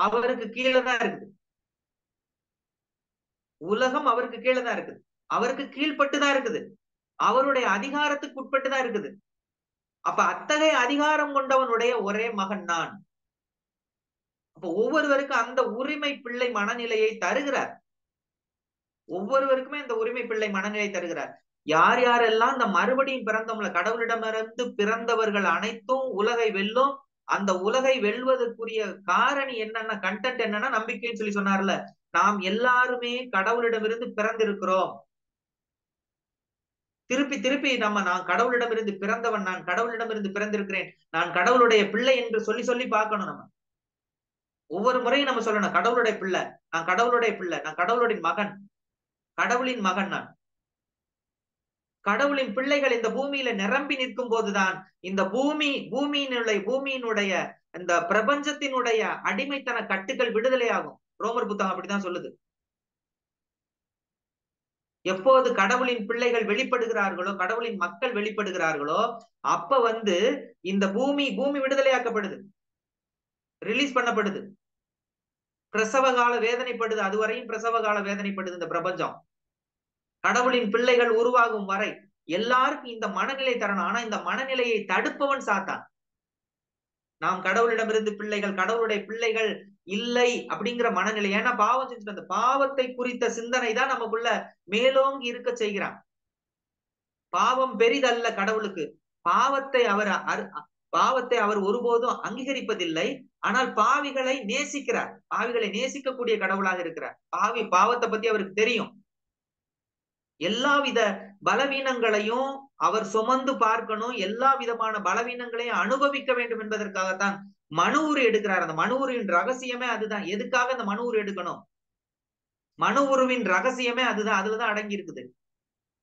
A: அவருக்கு கீழே தான் இருக்குது. உலகம் அவருக்கு கீழே தான் இருக்குது, அவருக்கு கீழ்பட்டு தான் இருக்குது, அவருடைய அதிகாரத்துக்கு உட்பட்டு தான் இருக்குது. அப்ப அத்தகைய அதிகாரம் கொண்டவனுடைய ஒரே மகன் நான். அப்ப ஒவ்வொருவருக்கும் அந்த உரிமை பிள்ளை மனநிலையை தருகிறார். ஒவ்வொருவருக்குமே இந்த உரிமை பிள்ளை மனநிலை தருகிறார். யார் யாரெல்லாம் இந்த மறுபடியும் பிறந்தவங்கள, கடவுளிடமிருந்து பிறந்தவர்கள் அனைத்தும் உலகை வெல்லும். அந்த உலகை வெல்வதற்குரிய காரணி என்னன்னா, கண்டென்ட் என்னன்னா நம்பிக்கைன்னு சொல்லி சொன்னார்ல. நாம் எல்லாருமே கடவுளிடமிருந்து பிறந்திருக்கிறோம். திருப்பி திருப்பி நான் கடவுளிடமிருந்து பிறந்தவன், நான் கடவுளிடமிருந்து பிறந்திருக்கிறேன், நான் கடவுளுடைய பிள்ளை என்று சொல்லி சொல்லி பார்க்கணும். நம்ம ஒவ்வொரு முறையும் நம்ம சொல்லணும், கடவுளுடைய பிள்ளை, நான் கடவுளுடைய பிள்ளை, நான் கடவுளுடைய மகன், கடவுளின் மகன் நான். கடவுளின் பிள்ளைகள் இந்த பூமியில நிரம்பி நிற்கும் போதுதான் இந்த பூமியினுடைய இந்த பிரபஞ்சத்தினுடைய அடிமைத்தன கட்டுகள் விடுதலை ஆகும். ரோமர் புத்தகம் அப்படித்தான் சொல்லுது. எப்போது கடவுளின் பிள்ளைகள் வெளிப்படுகிறார்களோ, கடவுளின் மக்கள் வெளிப்படுகிறார்களோ, அப்ப இந்த பூமி விடுதலையாக்கப்படுது, ரிலீஸ் பண்ணப்படுது. பிரசவ கால வேதனைப்படுது, அதுவரையும் பிரசவ கால வேதனைப்படுது இந்த பிரபஞ்சம். கடவுளின் பிள்ளைகள் உருவாகும் வரை எல்லாருக்கும் இந்த மனநிலை தரணும். ஆனா இந்த மனநிலையை தடுப்பவன் சாத்தான். நாம் கடவுளிடமிருந்து பிள்ளைகள், கடவுளுடைய பிள்ளைகள் இல்லை அப்படிங்கிற மனநிலை. ஏன்னா பாவம் செஞ்சுட்டு அந்த பாவத்தை குறித்த சிந்தனை தான் நமக்குள்ள மேலோங்கி இருக்க செய்கிறான். பாவம் பெரிதல்ல கடவுளுக்கு. பாவத்தை அவர் ஒருபோதும் அங்கீகரிப்பதில்லை. ஆனால் பாவிகளை நேசிக்கிறார். பாவிகளை நேசிக்கக்கூடிய கடவுளாக இருக்கிறார். பாவத்தை பத்தி அவருக்கு தெரியும். எல்லாவித பலவீனங்களையும் அவர் சுமந்து பார்க்கணும், எல்லா விதமான பலவீனங்களையும் அனுபவிக்க வேண்டும் என்பதற்காகத்தான் மனு உரு எடுக்கிறார். அந்த மனு உருவின் ரகசியமே அதுதான். எதுக்காக அந்த மனு உரு எடுக்கணும்? மனு உருவின் ரகசியமே அதுதான், அதுலதான் அடங்கி இருக்குது.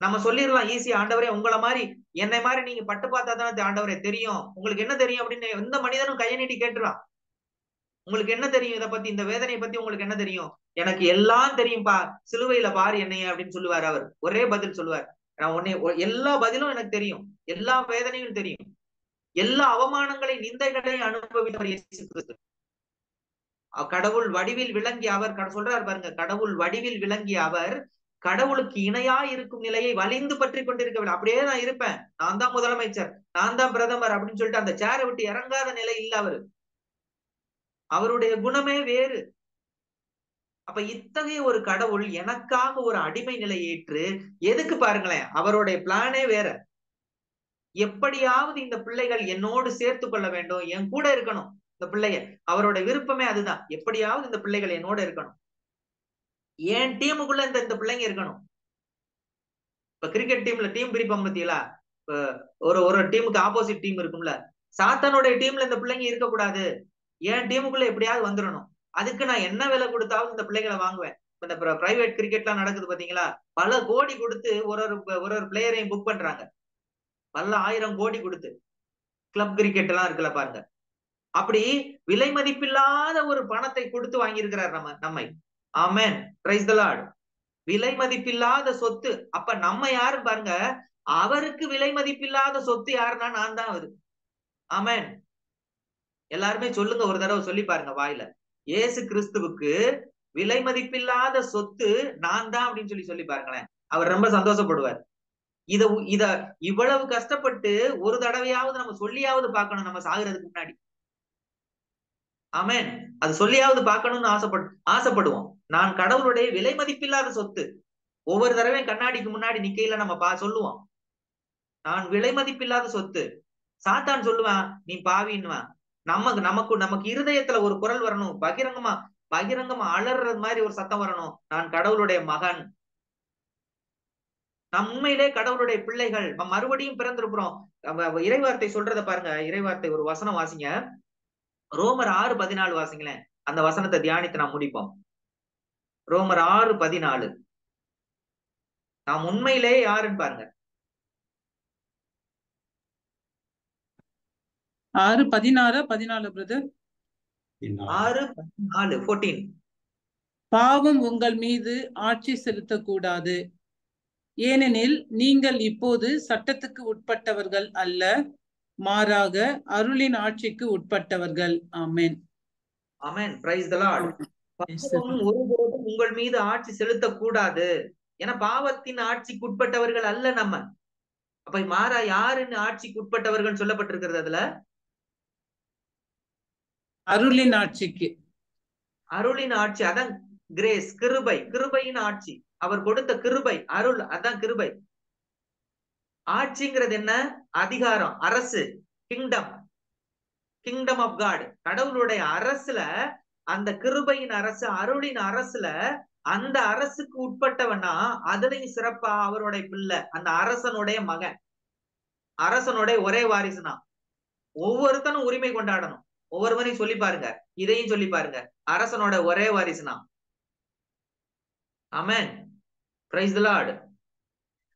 A: நம்ம சொல்லிடலாம் ஈஸியா, ஆண்டவரே உங்களை மாதிரி என்னை மாதிரி நீங்க பட்டு பார்த்தா தானே ஆண்டவரே தெரியும், உங்களுக்கு என்ன தெரியும் அப்படின்னு எந்த மனிதனும் கையை நீட்டி கேட்டுறான். உங்களுக்கு என்ன தெரியும் இதை பத்தி, இந்த வேதனையை பத்தி உங்களுக்கு என்ன தெரியும்? எனக்கு எல்லாம் தெரியும்பா, சிலுவையில பாரு என்னைய அப்படின்னு சொல்லுவார். அவர் ஒரே பதில் சொல்லுவார், நான் உன்னை எல்லா பதிலும் எனக்கு தெரியும், எல்லா வேதனையும் தெரியும், எல்லா அவமானங்களை நிந்தைகளையும் அனுபவித்தவர் இயேசு கிறிஸ்து. கடவுள் வடிவில் விளங்கிய அவர் சொல்றார் பாருங்க, கடவுள் வடிவில் விளங்கிய அவர் கடவுளுக்கு இணையா இருக்கும் நிலையை வலிந்து பற்றி கொண்டிருக்கவில்லை. அப்படியே நான் இருப்பேன், நான் தான் முதலமைச்சர், நான் தான் பிரதமர் அப்படின்னு சொல்லிட்டு அந்த சேரை விட்டு இறங்காத நிலை இல்ல அவரு. அவருடைய குணமே வேறு. அப்ப இத்தகைய ஒரு கடவுள் எனக்காக ஒரு அடிமை நிலை ஏற்று, எதுக்கு பாருங்களேன், அவருடைய பிளானே வேற. எப்படியாவது இந்த பிள்ளைகள் என்னோடு சேர்த்து கொள்ள வேண்டும், என் கூட இருக்கணும். இந்த பிள்ளைய அவரோட விருப்பமே அதுதான். எப்படியாவது இந்த பிள்ளைகள் என்னோட இருக்கணும், என் டீமுக்குள்ள இந்த பிள்ளைங்க இருக்கணும். இப்ப கிரிக்கெட் டீம்ல டீம் பிரிப்பாங்க பத்தியலா, ஒரு டீமுக்கு ஆப்போசிட் டீம் இருக்கும்ல, சாத்தானுடைய டீம்ல இந்த பிள்ளைங்க இருக்கக்கூடாது, என் டீமுக்குள்ள எப்படியாவது வந்துடணும். அதுக்கு நான் என்ன விலை கொடுத்தாவது இந்த பிள்ளைகளை வாங்குவேன். இந்த பிரைவேட் கிரிக்கெட்லாம் நடக்குது பாத்தீங்களா, பல கோடி கொடுத்து ஒரு பிளேயரையும் புக் பண்றாங்க, பல 1000 கோடி கொடுத்து. கிளப் கிரிக்கெட் எல்லாம் இருக்குல்ல பாருங்க, அப்படி விலை மதிப்பில்லாத ஒரு பணத்தை கொடுத்து வாங்கியிருக்கிறார் நம்மை. ஆமென், பிரைஸ் தி லார்ட். விலை மதிப்பில்லாத சொத்து. அப்ப நம்ம யாருன்னு பாருங்க, அவருக்கு விலை மதிப்பில்லாத சொத்து யாருன்னா நான் தான் அவரு. ஆமென். எல்லாருமே சொல்லுங்க, ஒரு தடவை சொல்லி பாருங்க வாயில, இயேசு கிறிஸ்துவுக்கு விலை மதிப்பில்லாத சொத்து நான் தான் அப்படின்னு சொல்லி பாருங்களேன். அவர் ரொம்ப சந்தோஷப்படுவார். இத இவ்வளவு கஷ்டப்பட்டு ஒரு தடவையாவது நம்ம சொல்லியாவது பார்க்கணும் நம்ம சாகுறதுக்கு முன்னாடி. ஆமென். அது சொல்லியாவது பார்க்கணும்னு ஆசைப்படுவோம். நான் கடவுளுடைய விலை மதிப்பில்லாத சொத்து. ஒவ்வொரு தடவையும் கண்ணாடிக்கு முன்னாடி நிக்கையில நம்ம சொல்லுவோம், நான் விலை மதிப்பில்லாத சொத்து. சாத்தான் சொல்லுவான், நீ பாவின்னுவான். நமக்கு இருதயத்துல ஒரு குரல் வரணும், பகிரங்கமா அலறது மாதிரி ஒரு சத்தம் வரணும், நான் கடவுளுடைய மகன், நாம் உண்மையிலே கடவுளுடைய பிள்ளைகள், மறுபடியும் பிறந்திருக்கிறோம். இறைவார்த்தை சொல்றத பாருங்க. இறைவார்த்தை ஒரு வசனம் வாசிங்க, ரோமர் 6:14 வாசிங்களேன். அந்த வசனத்தை தியானித்து நாம் முடிப்போம். ரோமர் 6:14. நாம் உண்மையிலே யாருன்னு பாருங்க.
B: 6:14 பிரதர்.
A: 6:14.
B: பாவம் உங்கள் மீது ஆட்சி செலுத்தக்கூடாது, ஏனெனில் நீங்கள் இப்போது சட்டத்துக்கு உட்பட்டவர்கள் அல்ல, மாறாக அருளின் ஆட்சிக்கு உட்பட்டவர்கள். ஆமென்.
A: Amen, praise the Lord. பாவம் ஒருபோதும் உங்கள் மீது ஆட்சி செலுத்தக்கூடாது, ஏன்னா பாவத்தின் ஆட்சிக்கு உட்பட்டவர்கள் அல்ல நம்ம. அப்ப மாறா யாருன்னு ஆட்சிக்கு உட்பட்டவர்கள் சொல்லப்பட்டிருக்கிறது? அதுல
B: அருளின் ஆட்சிக்கு.
A: அருளின் ஆட்சி, அதான் கிரேஸ், கிருபையின் ஆட்சி. அவர் கொடுத்த கிருபை, அருள், அதான் கிருபை. ஆட்சிங்கிறது என்ன? அதிகாரம், அரசு, கிங்டம் ஆஃப் காட். கடவுளுடைய அரசுல, அந்த கிருபையின் அரசு, அருளின் அரசுல, அந்த அரசுக்கு உட்பட்டவனா அதுலயும் சிறப்பா அவருடைய பிள்ளை, அந்த அரசனுடைய மகன், அரசனுடைய ஒரே வாரிசுனா. ஒவ்வொருத்தனும் உரிமை கொண்டாடணும். ஒவ்வொருவரையும் சொல்லி பாருங்க, இதையும் சொல்லி பாருங்க, அரசனோட ஒரே வாரிசுனா. ஆமென், பிரைஸ் தி லார்ட்.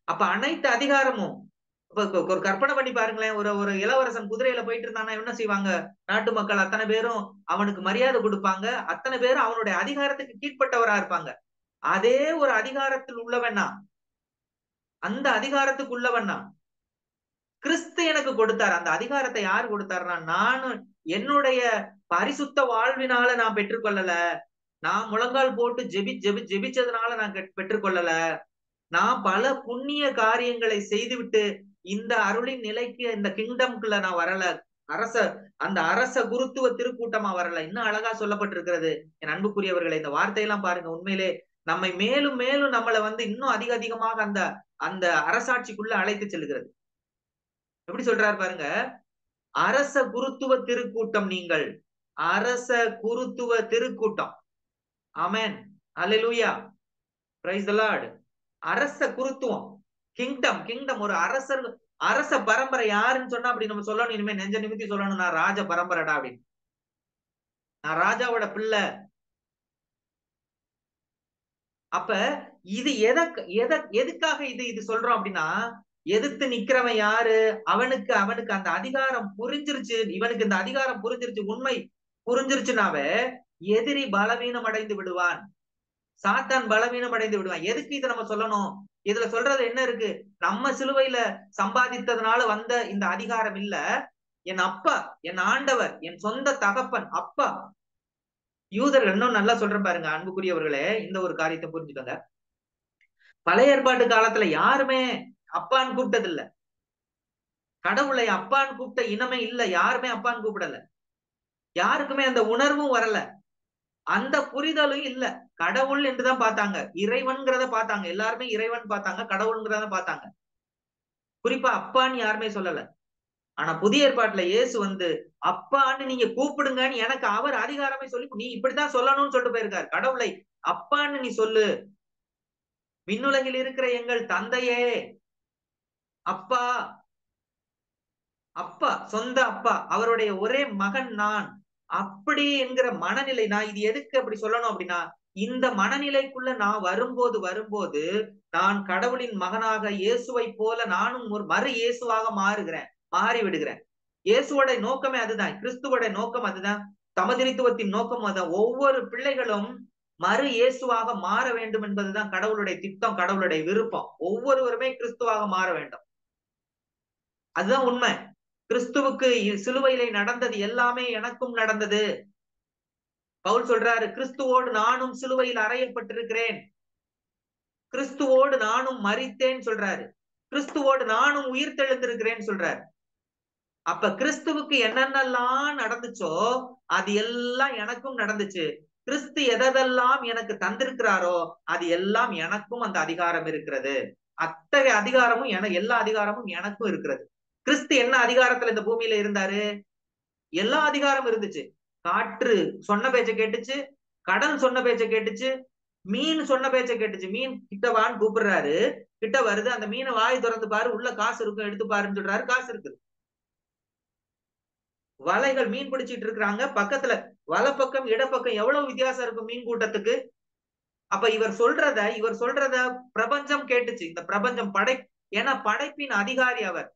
A: அப்ப அனைத்து அதிகாரமும், ஒரு கற்பனை பண்ணி பாருங்களேன், ஒரு இளவரசன் குதிரையில போயிட்டு இருந்தானா என்ன செய்வாங்க? நாட்டு மக்கள் அத்தனை பேரும் அவனுக்கு மரியாதை கொடுப்பாங்க, அத்தனை பேரும் அவனுடைய அதிகாரத்துக்கு கீழ்பட்டவரா இருப்பாங்க. அதே ஒரு அதிகாரத்தில் உள்ளவனா, அந்த அதிகாரத்துக்கு உள்ளவனா கிறிஸ்து எனக்கு கொடுத்தார். அந்த அதிகாரத்தை யார் கொடுத்தாருன்னா, நானும் என்னுடைய பரிசுத்த வாழ்வினால நான் பெற்றுக்கொள்ளல, நான் முழங்கால் போட்டு ஜெபிச்சதுனால நான் பெற்றுக்கொள்ளல, நான் பல புண்ணிய காரியங்களை செய்துவிட்டு இந்த அருளின் நிலைக்கு, இந்த கிங்டம்குள்ள நான் வரல, அந்த அரச குருத்துவ திருக்கூட்டமா வரல. இன்னும் அழகா சொல்லப்பட்டிருக்கிறது. என் அன்புக்குரியவர்களை, இந்த வார்த்தையெல்லாம் பாருங்க, உண்மையிலே நம்மை மேலும் மேலும் நம்மளை இன்னும் அதிகமாக அந்த அரசாட்சிக்குள்ள அழைத்து செல்கிறது. எப்படி சொல்றாரு பாருங்க, அரச குருத்துவ திருக்கூட்டம் நீங்கள், அரச குருத்துவ திருக்கூட்டம். ஆமென், அல்லேலூயா, பிரைஸ் தி லார்ட். அரச குருத்துவம், கிங்டம், ஒரு அரச பரம்பரை. யாருன்னு சொன்னா அப்படி நம்ம சொல்லணும், இனிமே நெஞ்ச நிமித்தி சொல்லணும், நான் ராஜ பரம்பரைடா அப்படின்னு, நான் ராஜாவோட பிள்ளை. அப்ப இது எதுக்காக இது சொல்றோம் அப்படின்னா, எதிர்த்து நிக்கிறவன் யாரு? அவனுக்கு அந்த அதிகாரம் புரிஞ்சிருச்சு, இவனுக்கு இந்த அதிகாரம் புரிஞ்சிருச்சு, உண்மை புரிஞ்சிருச்சுனாவே எதிரி பலவீனம் அடைந்து விடுவான், சாத்தான் பலவீனம் அடைந்து விடுவான். எதுக்கு இதை நம்ம சொல்லணும்? இதுல சொல்றது என்ன இருக்கு? நம்ம சிலுவையில சம்பாதித்ததுனால வந்த இந்த அதிகாரம் இல்ல, என் அப்பா, என் ஆண்டவர், என் சொந்த தகப்பன், அப்பா. யூதர்கள் இன்னும் நல்லா சொல்றேன் பாருங்க அன்புக்குரியவர்களே, இந்த ஒரு காரியத்தை புரிஞ்சுக்கோங்க. பழைய ஏற்பாட்டு காலத்துல யாருமே அப்பான்னு கூப்பிட்டது இல்ல, கடவுளை அப்பான்னு கூப்பிட்ட இனமே இல்ல, யாருமே அப்பான்னு கூப்பிடல, யாருக்குமே அந்த உணர்வும் வரல, அந்த புரிதலும் இல்ல. கடவுள் என்றுதான் பார்த்தாங்க, இறைவன்கிறத பார்த்தாங்க, எல்லாருமே இறைவன் பார்த்தாங்க, கடவுள்ங்கிறத பார்த்தாங்க. குறிப்பா அப்பான்னு யாருமே சொல்லல. ஆனா புதிய ஏற்பாட்டுல இயேசு வந்து அப்பான்னு நீங்க கூப்பிடுங்கன்னு எனக்கு அவர் அதிகாரமே சொல்லி நீ இப்படித்தான் சொல்லணும்னு சொல்லிட்டு போயிருக்காரு. கடவுளை அப்பான்னு நீ சொல்லு, விண்ணுலகில் இருக்கிற எங்கள் தந்தையே, அப்பா, அப்பா, சொந்த அப்பா, அவருடைய ஒரே மகன் நான், அப்படி என்கிற மனநிலை. நான் இது எதுக்கு அப்படி சொல்லணும் அப்படின்னா, இந்த மனநிலைக்குள்ள நான் வரும்போது நான் கடவுளின் மகனாக இயேசுவை போல நானும் ஒரு மறு இயேசுவாக மாறி விடுகிறேன். இயேசுவோட நோக்கமே அதுதான், கிறிஸ்துவோட நோக்கம் அதுதான், சமதிரித்துவத்தின் நோக்கம் அதுதான். ஒவ்வொரு பிள்ளைகளும் மறு இயேசுவாக மாற வேண்டும் என்பதுதான் கடவுளுடைய திட்டம், கடவுளுடைய விருப்பம். ஒவ்வொருவருமே கிறிஸ்துவாக மாற வேண்டும். அதுதான் உண்மை. கிறிஸ்துவுக்கு சிலுவையிலே நடந்தது எல்லாமே எனக்கும் நடந்தது. பவுல் சொல்றாரு, கிறிஸ்துவோடு நானும் சிலுவையில் அறையப்பட்டிருக்கிறேன், கிறிஸ்துவோடு நானும் மரித்தேன் சொல்றாரு, கிறிஸ்துவோடு நானும் உயிர் தெழுந்திருக்கிறேன்னு சொல்றாரு. அப்ப கிறிஸ்துவுக்கு என்னென்னலாம் நடந்துச்சோ அது எல்லாம் எனக்கும் நடந்துச்சு. கிறிஸ்து எதெல்லாம் எனக்கு தந்திருக்கிறாரோ அது எல்லாம் எனக்கும் அந்த அதிகாரம் இருக்கிறது. அத்தகைய அதிகாரமும் எல்லா அதிகாரமும் எனக்கும் இருக்கிறது. கிறிஸ்து என்ன அதிகாரத்துல இந்த பூமியில இருந்தாரு? எல்லா அதிகாரமும் இருந்துச்சு. காற்று சொன்ன பேச்ச கேட்டுச்சு, கடல் சொன்ன பேச்ச கேட்டுச்சு, மீன் சொன்ன பேச்ச கேட்டுச்சு. மீன் கிட்ட வான்னு கூப்பிடுறாரு, கிட்ட வருது. அந்த மீனை வாய் திறந்து பாரு, உள்ள காசு இருக்கும், எடுத்து பாருன்னு சொல்றாரு, காசு இருக்குது. வலைகள் மீன் பிடிச்சிட்டு இருக்கிறாங்க, பக்கத்துல வலப்பக்கம் இடப்பக்கம் எவ்வளவு வித்தியாசம் இருக்கும் மீன் கூட்டத்துக்கு. அப்ப இவர் சொல்றத பிரபஞ்சம் கேட்டுச்சு. இந்த பிரபஞ்சம் ஏன்னா படைப்பின் அதிகாரி அவர்,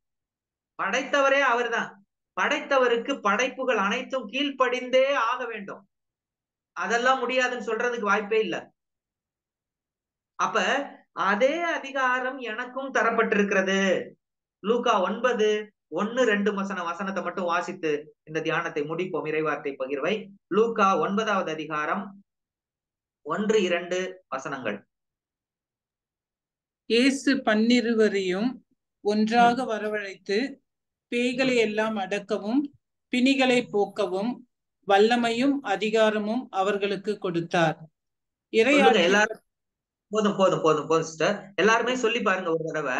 A: படைத்தவரே அவர்தான். படைத்தவருக்கு படைப்புகள் அனைத்தும் கீழ்ப்படிந்தே ஆக வேண்டும். அதெல்லாம் முடியாதுன்னு சொல்றதுக்கு வாய்ப்பே இல்லை. அப்ப அதே அதிகாரம் எனக்கும் தரப்பட்டிருக்கிறது. லூக்கா 9:1-2 வசனத்தை மட்டும் வாசித்து இந்த தியானத்தை முடிப்போம். இறைவார்த்தை பகிர்வை. லூக்கா 9வது அதிகாரம் 1-2 வசனங்கள்.
B: இயேசு 12 ஒன்றாக வரவழைத்து பேய்களை எல்லாம் அடக்கவும் பிணிகளை போக்கவும் வல்லமையும் அதிகாரமும் அவர்களுக்கு கொடுத்தார்.
A: எல்லாரும் போதும் சிஸ்டர், எல்லாருமே சொல்லி பாருங்க ஒரு தடவை.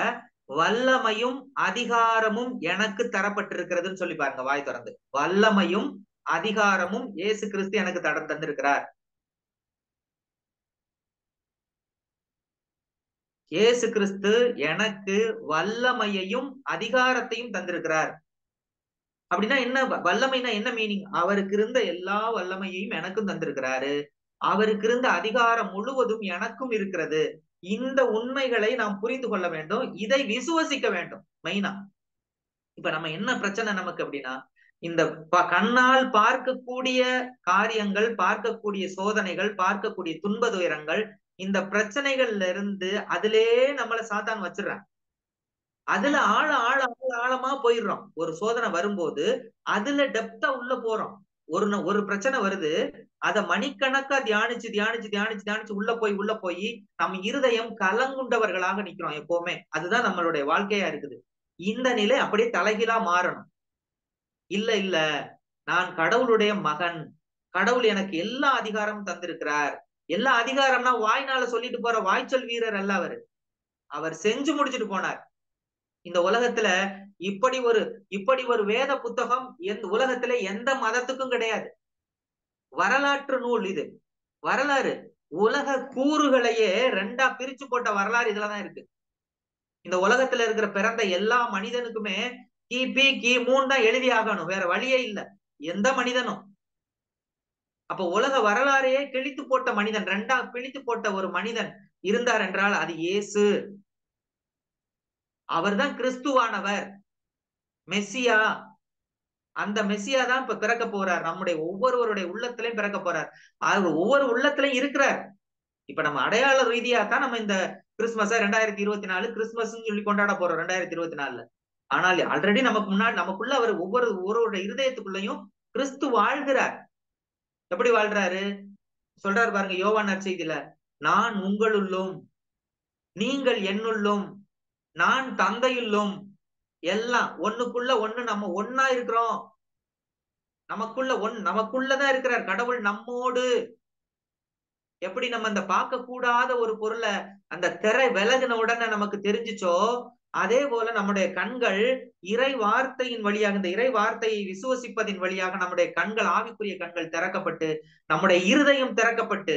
A: வல்லமையும் அதிகாரமும் எனக்கு தரப்பட்டிருக்கிறதுன்னு சொல்லி பாருங்க, வாய் திறந்து. வல்லமையும் அதிகாரமும் இயேசு கிறிஸ்து எனக்கு தந்திருக்கிறார். இயேசு கிறிஸ்து எனக்கு வல்லமையையும் அதிகாரத்தையும் தந்திருக்கிறார். அப்படின்னா என்ன? வல்லமைனா என்ன மீனிங்? அவருக்கு இருந்த எல்லா வல்லமையையும் எனக்கும் தந்திருக்கிறாரு. அவருக்கு இருந்த அதிகாரம் முழுவதும் எனக்கும் இருக்கிறது. இந்த உண்மைகளை நாம் புரிந்து கொள்ள வேண்டும், இதை விசுவசிக்க வேண்டும். மெயினா இப்ப நம்ம என்ன பிரச்சனை நமக்கு அப்படின்னா, இந்த கண்ணால் பார்க்கக்கூடிய காரியங்கள், பார்க்கக்கூடிய சோதனைகள், பார்க்கக்கூடிய துன்ப துயரங்கள், இந்த பிரச்சனைகள்ல இருந்து அதிலே நம்மள சாத்தான் வச்சிடறான். அதுல ஆழமா போயிடுறோம். ஒரு சோதனை வரும்போது அதுல டெப்தா உள்ள போறோம். ஒரு பிரச்சனை வருது, அத மணிக்கணக்கா தியானிச்சு உள்ள போய் நம்ம இருதயம் கலங்குண்டவர்களாக நிக்கிறோம் எப்பவுமே. அதுதான் நம்மளுடைய வாழ்க்கையா இருக்குது. இந்த நிலை அப்படியே தலைகீழா மாறணும். இல்ல நான் கடவுளுடைய மகன், கடவுள் எனக்கு எல்லா அதிகாரமும் தந்திருக்கிறார். எல்லா அதிகாரம்னா வாய்னால சொல்லிட்டு போற வாய்ச்சொல் வீரர் அல்ல அவரு. அவர் செஞ்சு முடிச்சுட்டு போனார். இந்த உலகத்துல இப்படி ஒரு வேத புத்தகம் உலகத்துல எந்த மதத்துக்கும் கிடையாது. வரலாற்று நூல் இது. வரலாறு உலக கூறுகளையே 2ஆ பிரிச்சு போட்ட வரலாறு இதுலதான் இருக்கு. இந்த உலகத்துல இருக்கிற பிறந்த எல்லா மனிதனுக்குமே கிமு தான் எழுதி ஆகணும், வேற வழியே இல்லை எந்த மனிதனும். அப்ப உலக வரலாறையே கிழித்து போட்ட மனிதன், 2ஆ பிழித்து போட்ட ஒரு மனிதன் இருந்தார் என்றால் அது இயேசு. அவர்தான் கிறிஸ்துவானவர், மெஸ்ஸியா. அந்த மெஸ்ஸியா தான் இப்ப பிறக்க போறார். நம்முடைய ஒவ்வொருவருடைய உள்ளத்திலையும் பிறக்க போறார். அவர் ஒவ்வொரு உள்ளத்திலையும் இருக்கிறார். இப்ப நம்ம அடையாள ரீதியா தான் நம்ம இந்த கிறிஸ்துமஸ 2024 கிறிஸ்துமஸ் சொல்லி கொண்டாட போறோம் 2024. ஆனால் ஆல்ரெடி நமக்கு முன்னாடி நமக்குள்ள அவர் ஒவ்வொருவருடைய இருதயத்துக்குள்ளயும் கிறிஸ்து வாழ்கிறார். எப்படி வாழ்றாரு சொல்றாரு பாருங்க, யோவான் நற்செய்தியில, நான் உங்களுள்ளும் நீங்கள் என்னுள்ளும் நான் தந்தையுள்ளும், எல்லாம் ஒண்ணுக்குள்ள ஒண்ணு, நம்ம ஒன்னா இருக்கிறோம். நமக்குள்ளதான் இருக்கிறார் கடவுள் நம்மோடு. எப்படி நம்ம அந்த பார்க்க கூடாத ஒரு பொருளை அந்த திரை விலகின உடனே நமக்கு தெரிஞ்சிச்சோ, அதே போல நம்முடைய கண்கள் இறை வார்த்தையின் வழியாக, இந்த இறை வார்த்தையை விசுவசிப்பதின் வழியாக நம்முடைய கண்கள், ஆவிக்குரிய கண்கள் திறக்கப்பட்டு, நம்முடைய இருதயம் திறக்கப்பட்டு,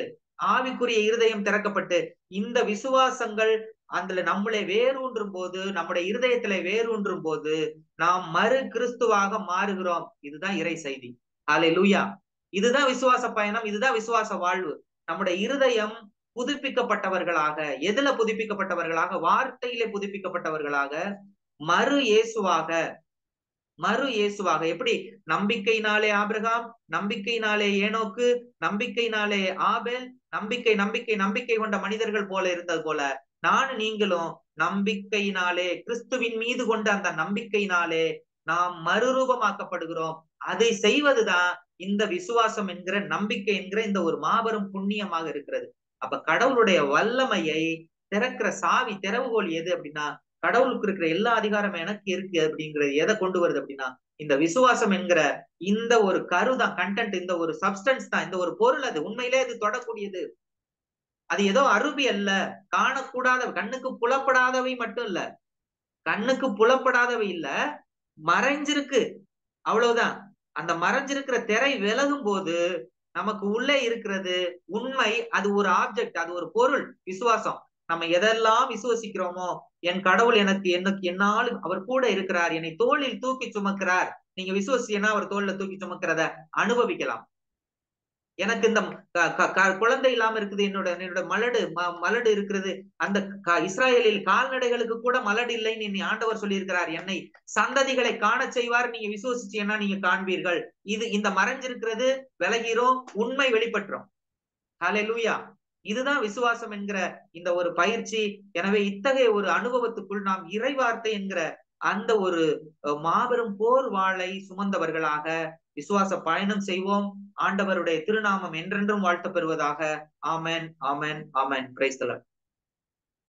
A: ஆவிக்குரிய இருதயம் திறக்கப்பட்டு, இந்த விசுவாசங்கள் அதுல நம்மளை வேரூன்றும் போது, நம்முடைய இருதயத்திலே வேரூன்றும் போது நாம் மறு கிறிஸ்துவாக மாறுகிறோம். இதுதான் இறை செய்தி. ஹல்லேலூயா. இதுதான் விசுவாச பயணம், இதுதான் விசுவாச வாழ்வு. நம்முடைய இருதயம் புதுப்பிக்கப்பட்டவர்களாக, எதுல புதுப்பிக்கப்பட்டவர்களாக? வார்த்தையிலே புதுப்பிக்கப்பட்டவர்களாக, மறு இயேசுவாக, மறு இயேசுவாக. எப்படி? நம்பிக்கையினாலே ஆபிரகாம், நம்பிக்கையினாலே ஏனோக்கு, நம்பிக்கையினாலே ஆபேல், நம்பிக்கை நம்பிக்கை நம்பிக்கை கொண்ட மனிதர்கள் போல இருந்தது போல நானும் நீங்களும் நம்பிக்கையினாலே, கிறிஸ்துவின் மீது கொண்ட அந்த நம்பிக்கையினாலே நாம் மறுரூபமாக்கப்படுகிறோம். அதை செய்வதுதான் இந்த விசுவாசம் என்கிற, நம்பிக்கை என்கிற இந்த ஒரு மாபெரும் புண்ணியமாக இருக்கிறது. அப்ப கடவுளுடைய வல்லமையை திறக்கிற சாவி, திறவுகோல் எது அப்படின்னா, கடவுளுக்கு இருக்கிற எல்லா அதிகாரமும் எனக்கு இருக்கு அப்படிங்கிறது எதை கொண்டு வருது அப்படின்னா, இந்த விசுவாசம் என்கிற இந்த ஒரு கருதான், கண்டென்ட், இந்த ஒரு சப்ஸ்டன்ஸ் தான், இந்த ஒரு பொருள். அது உண்மையிலே அது தொடக்கூடியது. அது ஏதோ அருவி அல்ல, காணக்கூடாத, கண்ணுக்கு புலப்படாதவை மட்டும் இல்ல, கண்ணுக்கு புலப்படாதவை இல்ல, மறைஞ்சிருக்கு, அவ்வளவுதான். அந்த மறைஞ்சிருக்கிற திரை விலகும் போது நமக்கு உள்ளே இருக்கிறது உண்மை. அது ஒரு ஆப்ஜெக்ட், அது ஒரு பொருள். விசுவாசம். நம்ம எதெல்லாம் விசுவசிக்கிறோமோ, என் கடவுள் எனக்கு என்னாலும் அவர் கூட இருக்கிறார், என்னை தோளில் தூக்கி சுமக்கிறார். நீங்க விசுவசினா அவர் தோல்ல தூக்கி சுமக்கிறத அனுபவிக்கலாம். எனக்கு இந்த குழந்தை இல்லாம இருக்குது, என்னோட மலடு இருக்கிறது. அந்த இஸ்ராயலில் கால்நடைகளுக்கு கூட மலடு இல்லைன்னு நீ ஆண்டவர் சொல்லியிருக்கிறார். என்னை சந்ததிகளை காண செய்வார். நீங்க விசுவசிச்சீங்கன்னா நீங்க காண்பீர்கள். இந்த மறைஞ்சிருக்கிறது விலகிறோம், உண்மை வெளிப்பட்டுரும். ஹல்லேலூயா. இதுதான் விசுவாசம் என்கிற இந்த ஒரு பயிற்சி. எனவே இத்தகைய ஒரு அனுபவத்துக்குள் நாம் இறைவார்த்தை என்கிற அந்த ஒரு மாபெரும் போர் வாளை சுமந்தவர்களாக விசுவாச பயணம் செய்வோம். ஆண்டவருடைய திருநாமம் என்றென்றும் வாழ்த்து பெறுவதாக. Amen, amen, amen. Praise the Lord.